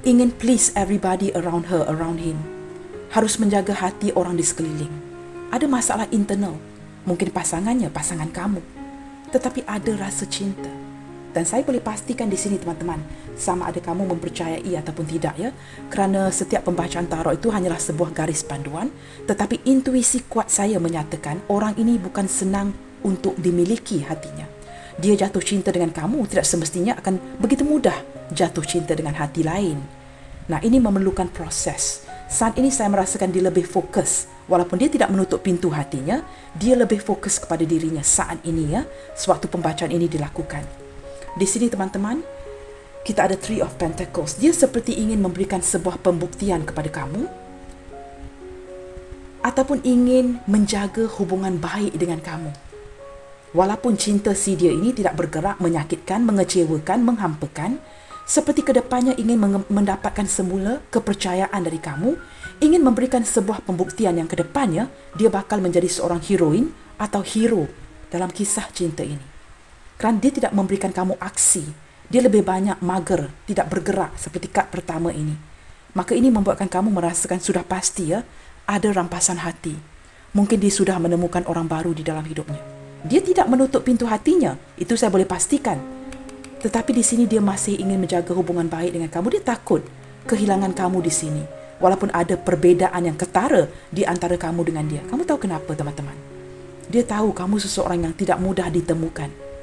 Ingin please everybody around her, around him. Harus menjaga hati orang di sekeliling. Ada masalah internal. Mungkin pasangannya, pasangan kamu. Tetapi ada rasa cinta. Dan saya boleh pastikan di sini teman-teman, sama ada kamu mempercayai ataupun tidak ya, kerana setiap pembacaan tarot itu hanyalah sebuah garis panduan, tetapi intuisi kuat saya menyatakan orang ini bukan senang untuk dimiliki hatinya. Dia jatuh cinta dengan kamu, tidak semestinya akan begitu mudah jatuh cinta dengan hati lain. Nah, ini memerlukan proses. Saat ini saya merasakan dia lebih fokus. Walaupun dia tidak menutup pintu hatinya, dia lebih fokus kepada dirinya saat ini ya, sewaktu pembacaan ini dilakukan. Di sini teman-teman, kita ada Three of Pentacles. Dia seperti ingin memberikan sebuah pembuktian kepada kamu ataupun ingin menjaga hubungan baik dengan kamu. Walaupun cinta si dia ini tidak bergerak, menyakitkan, mengecewakan, menghampakan, seperti kedepannya ingin mendapatkan semula kepercayaan dari kamu, ingin memberikan sebuah pembuktian yang kedepannya dia bakal menjadi seorang heroin atau hero dalam kisah cinta ini. Kerana dia tidak memberikan kamu aksi. Dia lebih banyak mager, tidak bergerak seperti kad pertama ini. Maka ini membuatkan kamu merasakan sudah pasti ya, ada rampasan hati. Mungkin dia sudah menemukan orang baru di dalam hidupnya. Dia tidak menutup pintu hatinya, itu saya boleh pastikan. Tetapi di sini dia masih ingin menjaga hubungan baik dengan kamu. Dia takut kehilangan kamu di sini. Walaupun ada perbezaan yang ketara di antara kamu dengan dia. Kamu tahu kenapa teman-teman? Dia tahu kamu seseorang yang tidak mudah ditemukan.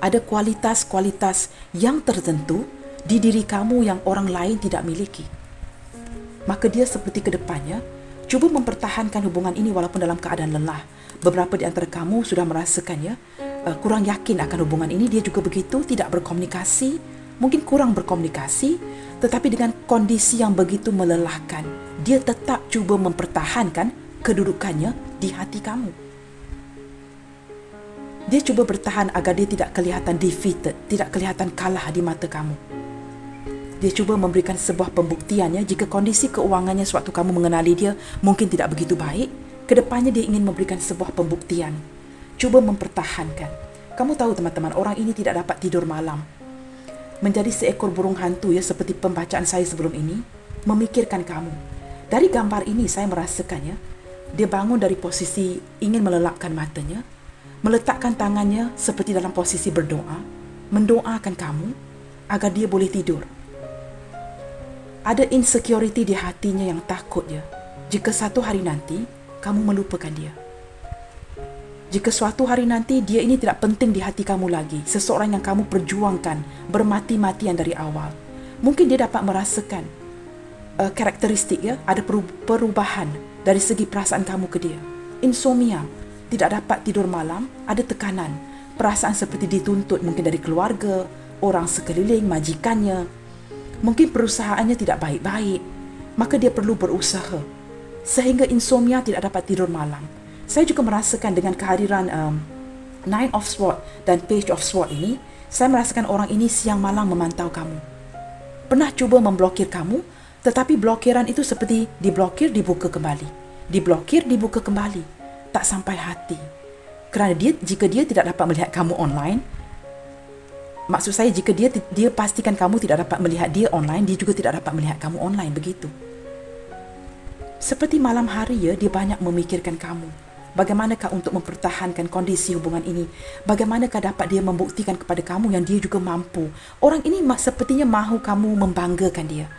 Ada kualitas-kualitas yang tertentu di diri kamu yang orang lain tidak miliki. Maka dia seperti kedepannya, cuba mempertahankan hubungan ini walaupun dalam keadaan lelah. Beberapa di antara kamu sudah merasakan kurang yakin akan hubungan ini. Dia juga begitu, tidak berkomunikasi, mungkin kurang berkomunikasi, tetapi dengan kondisi yang begitu melelahkan, dia tetap cuba mempertahankan kedudukannya di hati kamu. Dia cuba bertahan agar dia tidak kelihatan defeated, tidak kelihatan kalah di mata kamu. Dia cuba memberikan sebuah pembuktiannya jika kondisi keuangannya sewaktu kamu mengenali dia mungkin tidak begitu baik, kedepannya dia ingin memberikan sebuah pembuktian. Cuba mempertahankan. Kamu tahu teman-teman, orang ini tidak dapat tidur malam. Menjadi seekor burung hantu ya, seperti pembacaan saya sebelum ini, memikirkan kamu. Dari gambar ini saya merasakannya, dia bangun dari posisi ingin melelapkan matanya, meletakkan tangannya seperti dalam posisi berdoa, mendoakan kamu agar dia boleh tidur. Ada insecurity di hatinya yang takut ya, jika satu hari nanti kamu melupakan dia. Jika suatu hari nanti dia ini tidak penting di hati kamu lagi, seseorang yang kamu perjuangkan bermati-matian dari awal. Mungkin dia dapat merasakan karakteristik ya, ada perubahan dari segi perasaan kamu ke dia. Insomnia, tidak dapat tidur malam, ada tekanan, perasaan seperti dituntut mungkin dari keluarga, orang sekeliling, majikannya. Mungkin perusahaannya tidak baik-baik, maka dia perlu berusaha. Sehingga insomnia, tidak dapat tidur malam. Saya juga merasakan dengan kehadiran Nine of Swords dan Page of Swords ini, saya merasakan orang ini siang malam memantau kamu. Pernah cuba memblokir kamu, tetapi blokiran itu seperti diblokir, dibuka kembali. Diblokir, dibuka kembali. Tak sampai hati. Kerana jika dia tidak dapat melihat kamu online, maksud saya jika dia pastikan kamu tidak dapat melihat dia online, dia juga tidak dapat melihat kamu online, begitu. Seperti malam hari ya, dia banyak memikirkan kamu. Bagaimanakah untuk mempertahankan kondisi hubungan ini? Bagaimanakah dapat dia membuktikan kepada kamu yang dia juga mampu? Orang ini sepertinya mahu kamu membanggakan dia.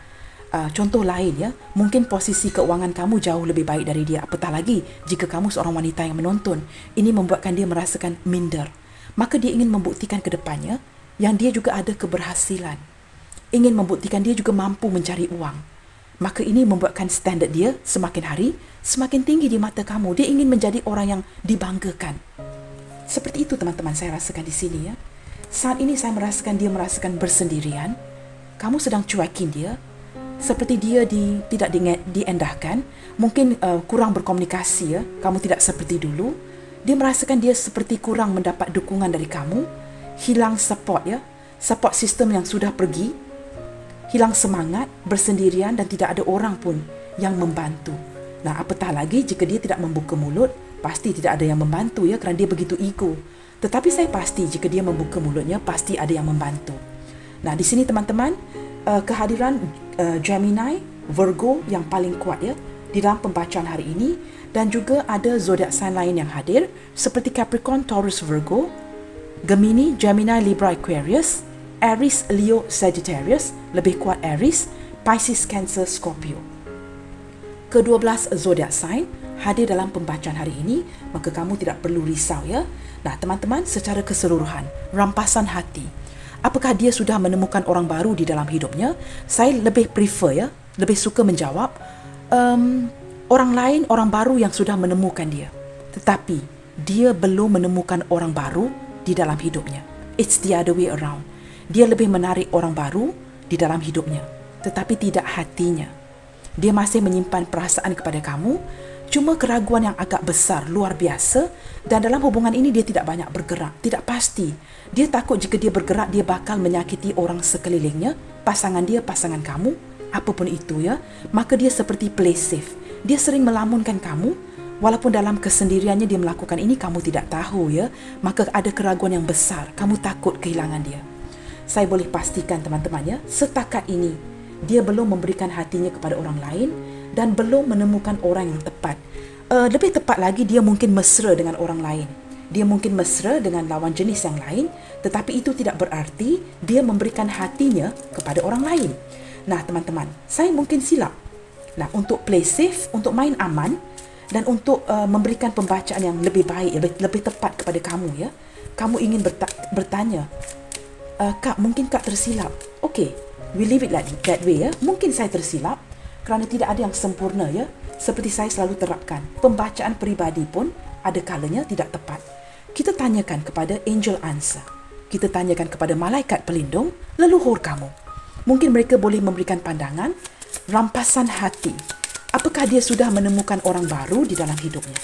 Contoh lain ya, mungkin posisi keuangan kamu jauh lebih baik dari dia. Apatah lagi jika kamu seorang wanita yang menonton. Ini membuatkan dia merasakan minder. Maka dia ingin membuktikan ke depannya yang dia juga ada keberhasilan. ingin membuktikan dia juga mampu mencari uang. Maka ini membuatkan standard dia semakin hari semakin tinggi di mata kamu. Dia ingin menjadi orang yang dibanggakan. Seperti itu teman-teman saya rasakan di sini ya. Saat ini saya merasakan dia merasakan bersendirian. Kamu sedang cuekin dia. Seperti dia tidak diendahkan. Mungkin kurang berkomunikasi ya. Kamu tidak seperti dulu. Dia merasakan dia seperti kurang mendapat dukungan dari kamu. Hilang support ya. Support system yang sudah pergi. Hilang semangat, bersendirian dan tidak ada orang pun yang membantu. Nah, apatah lagi jika dia tidak membuka mulut, pasti tidak ada yang membantu ya kerana dia begitu ego. Tetapi saya pasti jika dia membuka mulutnya, pasti ada yang membantu. Nah, di sini teman-teman, kehadiran Gemini, Virgo yang paling kuat ya di dalam pembacaan hari ini, dan juga ada zodiak sign lain yang hadir seperti Capricorn, Taurus, Virgo, Gemini, Gemini, Libra, Aquarius, Aries, Leo, Sagittarius, lebih kuat Aries, Pisces, Cancer, Scorpio. Ke-12 zodiak sign hadir dalam pembacaan hari ini, maka kamu tidak perlu risau ya. Nah, teman-teman, secara keseluruhan, rampasan hati. Apakah dia sudah menemukan orang baru di dalam hidupnya? Saya lebih prefer ya, lebih suka menjawab orang lain, orang baru yang sudah menemukan dia. Tetapi dia belum menemukan orang baru di dalam hidupnya. It's the other way around. Dia lebih menarik orang baru di dalam hidupnya, tetapi tidak hatinya. Dia masih menyimpan perasaan kepada kamu, cuma keraguan yang agak besar, luar biasa, dan dalam hubungan ini dia tidak banyak bergerak, tidak pasti. Dia takut jika dia bergerak, dia bakal menyakiti orang sekelilingnya, pasangan dia, pasangan kamu, apapun itu ya. Maka dia seperti play safe. Dia sering melamunkan kamu, walaupun dalam kesendiriannya dia melakukan ini, kamu tidak tahu ya. Maka ada keraguan yang besar, kamu takut kehilangan dia. Saya boleh pastikan teman-teman ya, setakat ini dia belum memberikan hatinya kepada orang lain dan belum menemukan orang yang tepat. Lebih tepat lagi, dia mungkin mesra dengan orang lain. Dia mungkin mesra dengan lawan jenis yang lain, tetapi itu tidak berarti dia memberikan hatinya kepada orang lain. Nah teman-teman, saya mungkin silap. Nah, untuk play safe, untuk main aman dan untuk memberikan pembacaan yang lebih baik, lebih tepat kepada kamu ya. Kamu ingin bertanya, Kak, mungkin Kak tersilap. Okay, we leave it like that way ya. Mungkin saya tersilap kerana tidak ada yang sempurna ya. Seperti saya selalu terapkan, pembacaan peribadi pun ada kalanya tidak tepat. Kita tanyakan kepada angel answer. Kita tanyakan kepada malaikat pelindung, leluhur kamu. Mungkin mereka boleh memberikan pandangan, rampasan hati. Apakah dia sudah menemukan orang baru di dalam hidupnya?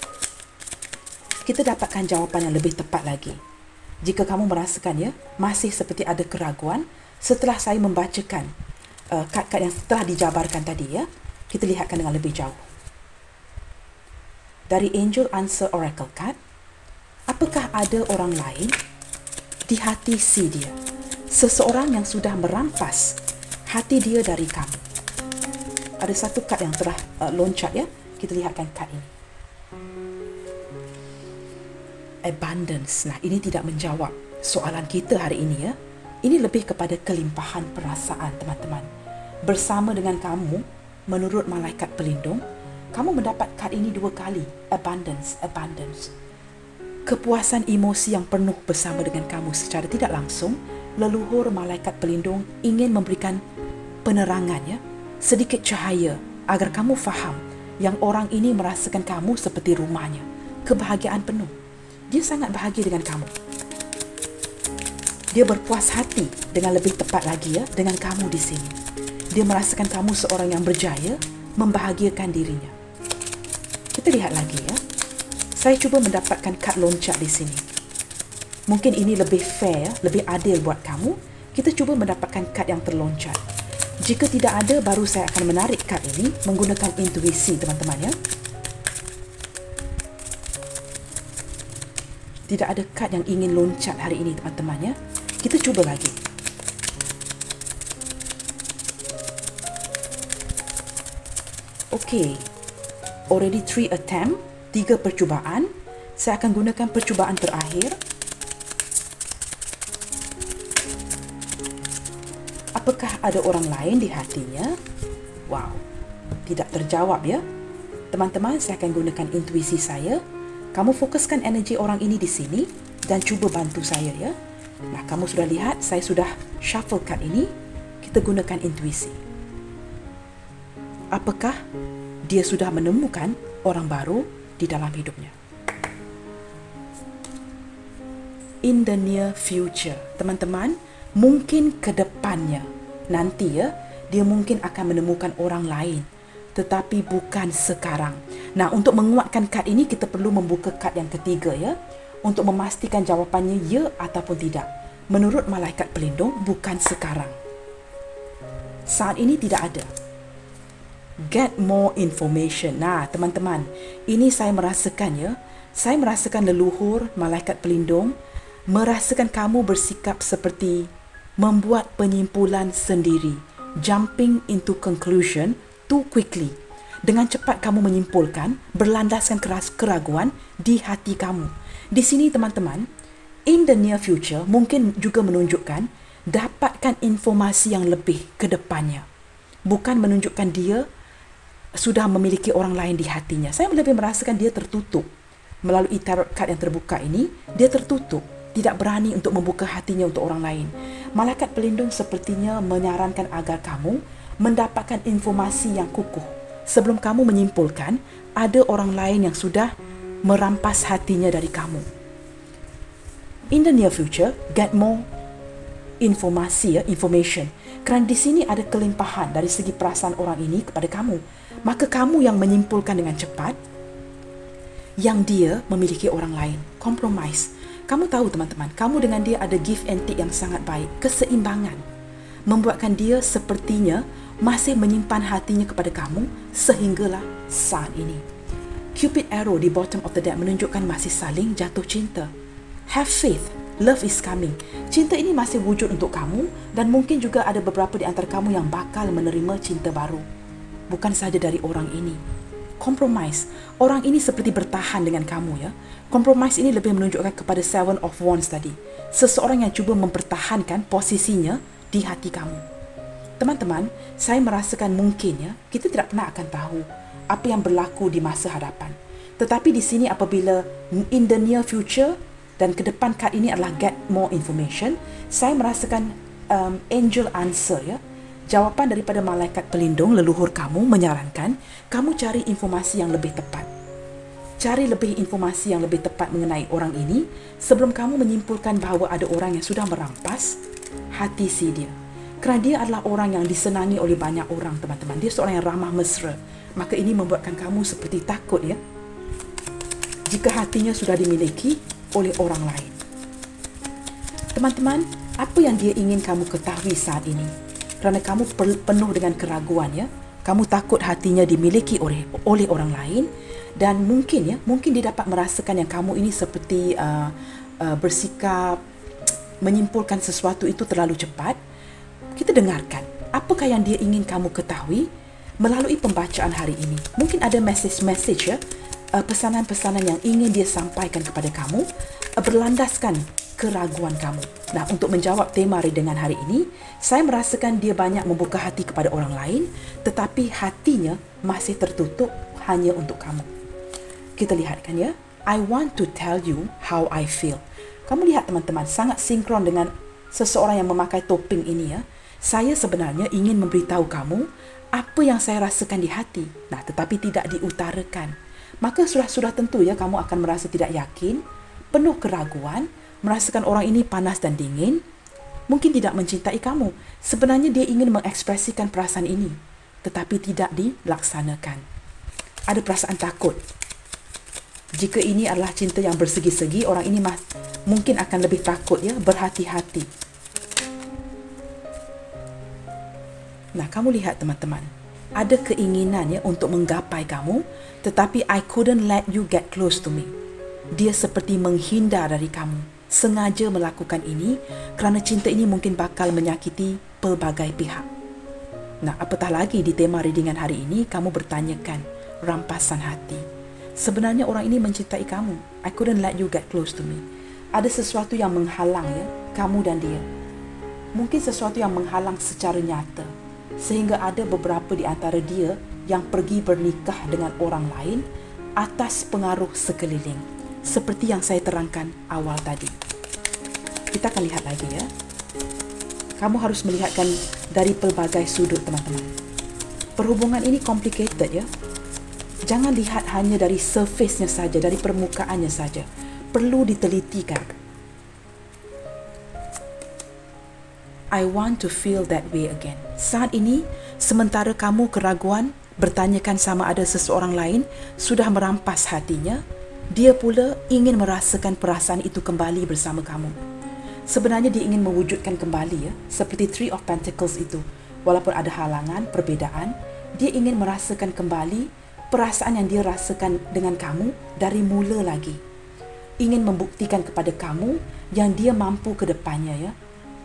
Kita dapatkan jawapan yang lebih tepat lagi. Jika kamu merasakan ya, masih seperti ada keraguan, setelah saya membacakan kad-kad yang telah dijabarkan tadi ya, kita lihatkan dengan lebih jauh. Dari Angel Answer Oracle Card, apakah ada orang lain di hati si dia? Seseorang yang sudah merampas hati dia dari kamu. Ada satu kad yang telah loncat ya, kita lihatkan kad ini. Abundance. Nah, ini tidak menjawab soalan kita hari ini ya. Ini lebih kepada kelimpahan perasaan teman-teman. Bersama dengan kamu, menurut malaikat pelindung, kamu mendapat kad ini 2 kali. Abundance, abundance. Kepuasan emosi yang penuh bersama dengan kamu secara tidak langsung, leluhur malaikat pelindung ingin memberikan penerangan ya, sedikit cahaya agar kamu faham yang orang ini merasakan kamu seperti rumahnya. Kebahagiaan penuh. Dia sangat bahagia dengan kamu. Dia berpuas hati dengan lebih tepat lagi ya, dengan kamu di sini. Dia merasakan kamu seorang yang berjaya, membahagiakan dirinya. Kita lihat lagi ya. Saya cuba mendapatkan kad loncat di sini. Mungkin ini lebih fair, lebih adil buat kamu. Kita cuba mendapatkan kad yang terloncat. Jika tidak ada, baru saya akan menarik kad ini menggunakan intuisi teman-teman ya. Tidak ada kad yang ingin loncat hari ini teman-teman ya. Kita cuba lagi. Okay. Already 3 attempt, 3 percubaan. Saya akan gunakan percubaan terakhir. Apakah ada orang lain di hatinya? Wow. Tidak terjawab ya. Teman-teman, saya akan gunakan intuisi saya. Kamu fokuskan energi orang ini di sini dan cuba bantu saya ya. Nah, kamu sudah lihat saya sudah shuffle card ini. kita gunakan intuisi. Apakah dia sudah menemukan orang baru di dalam hidupnya? In the near future, teman-teman, mungkin ke depannya, nanti ya, dia mungkin akan menemukan orang lain, tetapi bukan sekarang. Nah, untuk menguatkan kad ini, kita perlu membuka kad yang ketiga ya, untuk memastikan jawapannya ya ataupun tidak. Menurut malaikat pelindung, bukan sekarang. Saat ini tidak ada. Get more information. Nah, teman-teman, ini saya merasakan ya, saya merasakan leluhur malaikat pelindung merasakan kamu bersikap seperti membuat penyimpulan sendiri, jumping into conclusion too quickly. Dengan cepat kamu menyimpulkan berlandaskan keraguan di hati kamu. Di sini teman-teman, in the near future mungkin juga menunjukkan dapatkan informasi yang lebih ke depannya. Bukan menunjukkan dia sudah memiliki orang lain di hatinya. Saya lebih merasakan dia tertutup. Melalui tarot card yang terbuka ini, dia tertutup. Tidak berani untuk membuka hatinya untuk orang lain. Malaikat pelindung sepertinya menyarankan agar kamu mendapatkan informasi yang kukuh. Sebelum kamu menyimpulkan, ada orang lain yang sudah merampas hatinya dari kamu. In the near future, get more information. Kerana di sini ada kelimpahan dari segi perasaan orang ini kepada kamu. Maka kamu yang menyimpulkan dengan cepat yang dia memiliki orang lain. Compromise. Kamu tahu teman-teman, kamu dengan dia ada give and take yang sangat baik. Keseimbangan. Membuatkan dia sepertinya masih menyimpan hatinya kepada kamu sehinggalah saat ini. Cupid arrow di bottom of the deck menunjukkan masih saling jatuh cinta. Have faith. Love is coming. Cinta ini masih wujud untuk kamu dan mungkin juga ada beberapa di antara kamu yang bakal menerima cinta baru. Bukan sahaja dari orang ini. Compromise. Orang ini seperti bertahan dengan kamu ya. Compromise ini lebih menunjukkan kepada Seven of Wands tadi. Seseorang yang cuba mempertahankan posisinya di hati kamu. Teman-teman, saya merasakan mungkin ya, kita tidak pernah akan tahu apa yang berlaku di masa hadapan. Tetapi di sini apabila in the near future dan ke depan kad ini adalah get more information, saya merasakan angel answer ya. Jawapan daripada malaikat pelindung leluhur kamu menyarankan kamu cari informasi yang lebih tepat. Cari lebih informasi yang lebih tepat mengenai orang ini sebelum kamu menyimpulkan bahawa ada orang yang sudah merampas hati si dia. Kerana dia adalah orang yang disenangi oleh banyak orang, teman-teman. Dia seorang yang ramah mesra. Maka ini membuatkan kamu seperti takut ya, jika hatinya sudah dimiliki oleh orang lain. Teman-teman, apa yang dia ingin kamu ketahui saat ini? Kerana kamu penuh dengan keraguan ya. Kamu takut hatinya dimiliki oleh orang lain. Dan mungkin dia dapat merasakan yang kamu ini seperti bersikap menyimpulkan sesuatu itu terlalu cepat. Kita dengarkan apakah yang dia ingin kamu ketahui melalui pembacaan hari ini. Mungkin ada message ya, pesanan-pesanan yang ingin dia sampaikan kepada kamu berlandaskan keraguan kamu. Nah, untuk menjawab tema readingan hari ini, saya merasakan dia banyak membuka hati kepada orang lain, tetapi hatinya masih tertutup hanya untuk kamu. Kita lihatkan ya. I want to tell you how I feel. Kamu lihat teman-teman, sangat sinkron dengan seseorang yang memakai topeng ini ya. Saya sebenarnya ingin memberitahu kamu apa yang saya rasakan di hati. Nah, tetapi tidak diutarakan. Maka sudah tentu ya kamu akan merasa tidak yakin, penuh keraguan, merasakan orang ini panas dan dingin, mungkin tidak mencintai kamu. Sebenarnya dia ingin mengekspresikan perasaan ini, tetapi tidak dilaksanakan. Ada perasaan takut. Jika ini adalah cinta yang bersegi-segi, orang ini mungkin akan lebih takut ya, berhati-hati. Nah, kamu lihat teman-teman, ada keinginan ya untuk menggapai kamu, tetapi I couldn't let you get close to me. Dia seperti menghindar dari kamu, sengaja melakukan ini kerana cinta ini mungkin bakal menyakiti pelbagai pihak. Nah, apatah lagi di tema readingan hari ini, kamu bertanyakan rampasan hati. Sebenarnya orang ini mencintai kamu. I couldn't let you get close to me. Ada sesuatu yang menghalang ya, kamu dan dia. Mungkin sesuatu yang menghalang secara nyata. Sehingga ada beberapa di antara dia yang pergi bernikah dengan orang lain atas pengaruh sekeliling. Seperti yang saya terangkan awal tadi. Kita akan lihat lagi ya. Kamu harus melihatkan dari pelbagai sudut, teman-teman. Perhubungan ini complicated, ya. Jangan lihat hanya dari surface-nya saja, dari permukaannya saja. Perlu ditelitikan. I want to feel that way again. Saat ini, sementara kamu keraguan, bertanyakan sama ada seseorang lain sudah merampas hatinya, dia pula ingin merasakan perasaan itu kembali bersama kamu. Sebenarnya dia ingin mewujudkan kembali, ya, seperti Three of Pentacles itu. Walaupun ada halangan, perbezaan, dia ingin merasakan kembali perasaan yang dia rasakan dengan kamu dari mula lagi. Ingin membuktikan kepada kamu yang dia mampu ke depannya, ya.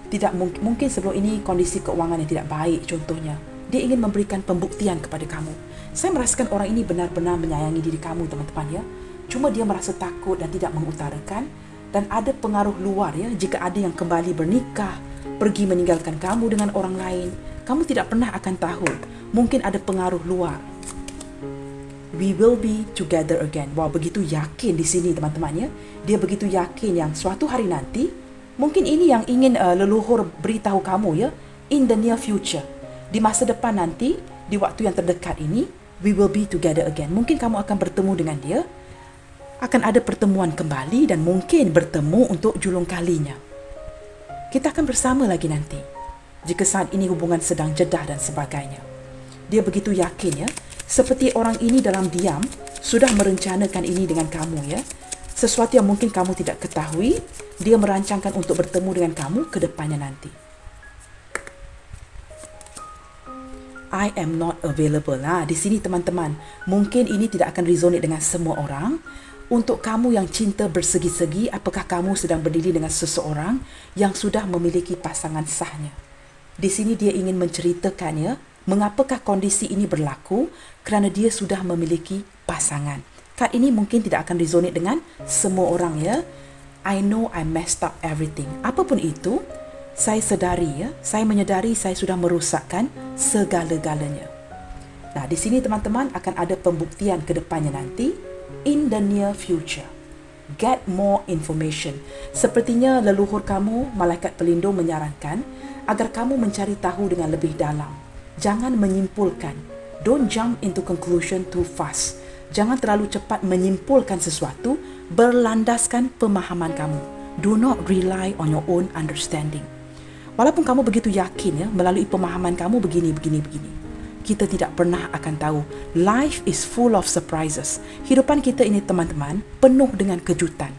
Tidak mungkin sebelum ini kondisi keuangan yang tidak baik contohnya. Dia ingin memberikan pembuktian kepada kamu. Saya merasakan orang ini benar-benar menyayangi diri kamu, teman-teman, ya. Cuma dia merasa takut dan tidak mengutarakan, dan ada pengaruh luar, ya. Jika ada yang kembali bernikah, pergi meninggalkan kamu dengan orang lain, kamu tidak pernah akan tahu. Mungkin ada pengaruh luar. We will be together again. Wah, begitu yakin di sini, teman-teman, ya. Dia begitu yakin yang suatu hari nanti, mungkin ini yang ingin leluhur beritahu kamu, ya. In the near future. Di masa depan nanti, di waktu yang terdekat ini, we will be together again. Mungkin kamu akan bertemu dengan dia, akan ada pertemuan kembali dan mungkin bertemu untuk julung kalinya. Kita akan bersama lagi nanti. Jika saat ini hubungan sedang jedah dan sebagainya. Dia begitu yakin, ya. Seperti orang ini dalam diam sudah merencanakan ini dengan kamu, ya. Sesuatu yang mungkin kamu tidak ketahui, dia merancangkan untuk bertemu dengan kamu ke depannya nanti. I am not available. Di sini, teman-teman, mungkin ini tidak akan resonate dengan semua orang. Untuk kamu yang cinta bersegi-segi, apakah kamu sedang berdiri dengan seseorang yang sudah memiliki pasangan sahnya? Di sini dia ingin menceritakan, ya, mengapakah kondisi ini berlaku kerana dia sudah memiliki pasangan. Kad ini mungkin tidak akan resonate dengan semua orang, ya. I know I messed up everything. Apapun itu, saya sedari, ya, saya menyedari saya sudah merosakkan segala-galanya. Nah, di sini, teman-teman, akan ada pembuktian ke depannya nanti. In the near future. Get more information. Sepertinya leluhur kamu, malaikat pelindung, menyarankan agar kamu mencari tahu dengan lebih dalam. Jangan menyimpulkan. Don't jump into conclusion too fast. Jangan terlalu cepat menyimpulkan sesuatu berlandaskan pemahaman kamu. Do not rely on your own understanding. Walaupun kamu begitu yakin, ya, melalui pemahaman kamu begini. Kita tidak pernah akan tahu. Life is full of surprises. Hidupan kita ini, teman-teman, penuh dengan kejutan.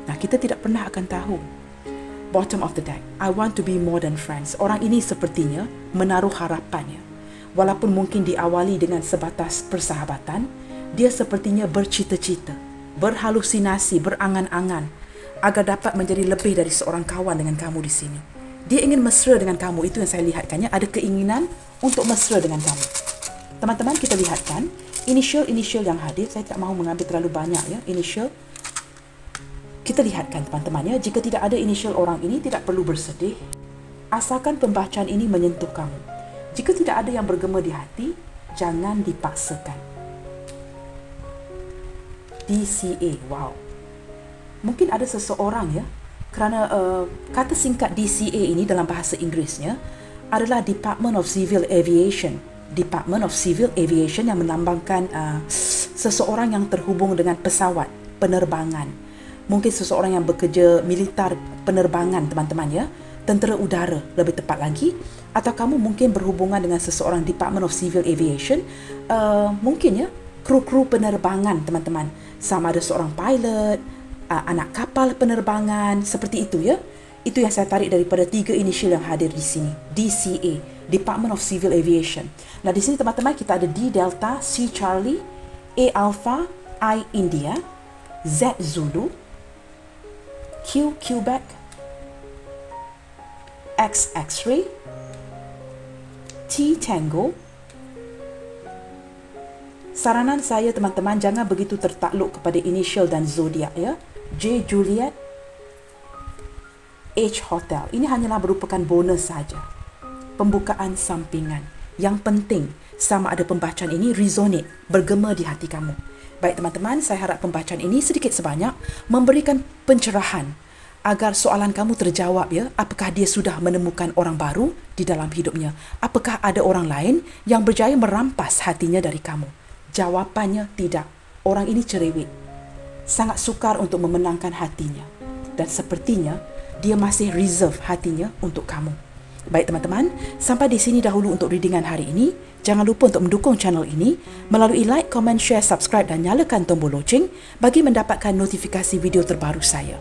Nah, kita tidak pernah akan tahu. Bottom of the deck. I want to be more than friends. Orang ini sepertinya menaruh harapannya. Walaupun mungkin diawali dengan sebatas persahabatan, dia sepertinya bercita-cita, berhalusinasi, berangan-angan agar dapat menjadi lebih dari seorang kawan dengan kamu di sini. Dia ingin mesra dengan kamu. Itu yang saya lihatkannya. Ada keinginan untuk mesra dengan kamu. Teman-teman, kita lihatkan inisial yang hadir. Saya tidak mahu mengambil terlalu banyak, ya, inisial. Kita lihatkan, teman-teman, ya. Jika tidak ada inisial orang ini, tidak perlu bersedih. Asalkan pembacaan ini menyentuh kamu. Jika tidak ada yang bergema di hati, jangan dipaksakan. DCA. Wow. Mungkin ada seseorang, ya, kerana kata singkat DCA ini dalam bahasa Inggerisnya adalah Department of Civil Aviation. Department of Civil Aviation yang melambangkan seseorang yang terhubung dengan pesawat, penerbangan. Mungkin seseorang yang bekerja militer penerbangan, teman-teman, ya. Tentera udara, lebih tepat lagi. Atau kamu mungkin berhubungan dengan seseorang Department of Civil Aviation. Mungkin, ya, kru-kru penerbangan, teman-teman. Sama ada seorang pilot, anak kapal penerbangan, seperti itu, ya. Itu yang saya tarik daripada 3 inisial yang hadir di sini. DCA, Department of Civil Aviation. Nah, di sini, teman-teman, kita ada D Delta, C Charlie, A Alpha, I India, Z Zulu, Q Quebec, X X-ray, T Tango. Saranan saya, teman-teman, jangan begitu tertakluk kepada inisial dan zodiak, ya. J Juliet, H Hotel. Ini hanyalah merupakan bonus saja. Pembukaan sampingan. Yang penting, sama ada pembacaan ini resonate, bergema di hati kamu. Baik, teman-teman, saya harap pembacaan ini sedikit sebanyak memberikan pencerahan agar soalan kamu terjawab ya. Apakah dia sudah menemukan orang baru di dalam hidupnya? Apakah ada orang lain yang berjaya merampas hatinya dari kamu? Jawapannya tidak. Orang ini cerewet. Sangat sukar untuk memenangkan hatinya. Dan sepertinya dia masih reserve hatinya untuk kamu. Baik teman-teman, sampai di sini dahulu untuk readingan hari ini. Jangan lupa untuk mendukung channel ini melalui like, comment, share, subscribe dan nyalakan tombol loceng bagi mendapatkan notifikasi video terbaru saya.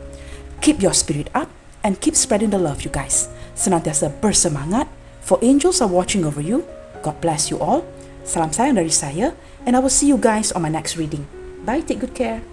Keep your spirit up and keep spreading the love, you guys. Senantiasa bersemangat, for angels are watching over you. God bless you all. Salam sayang dari saya, and I will see you guys on my next reading. Bye, take good care.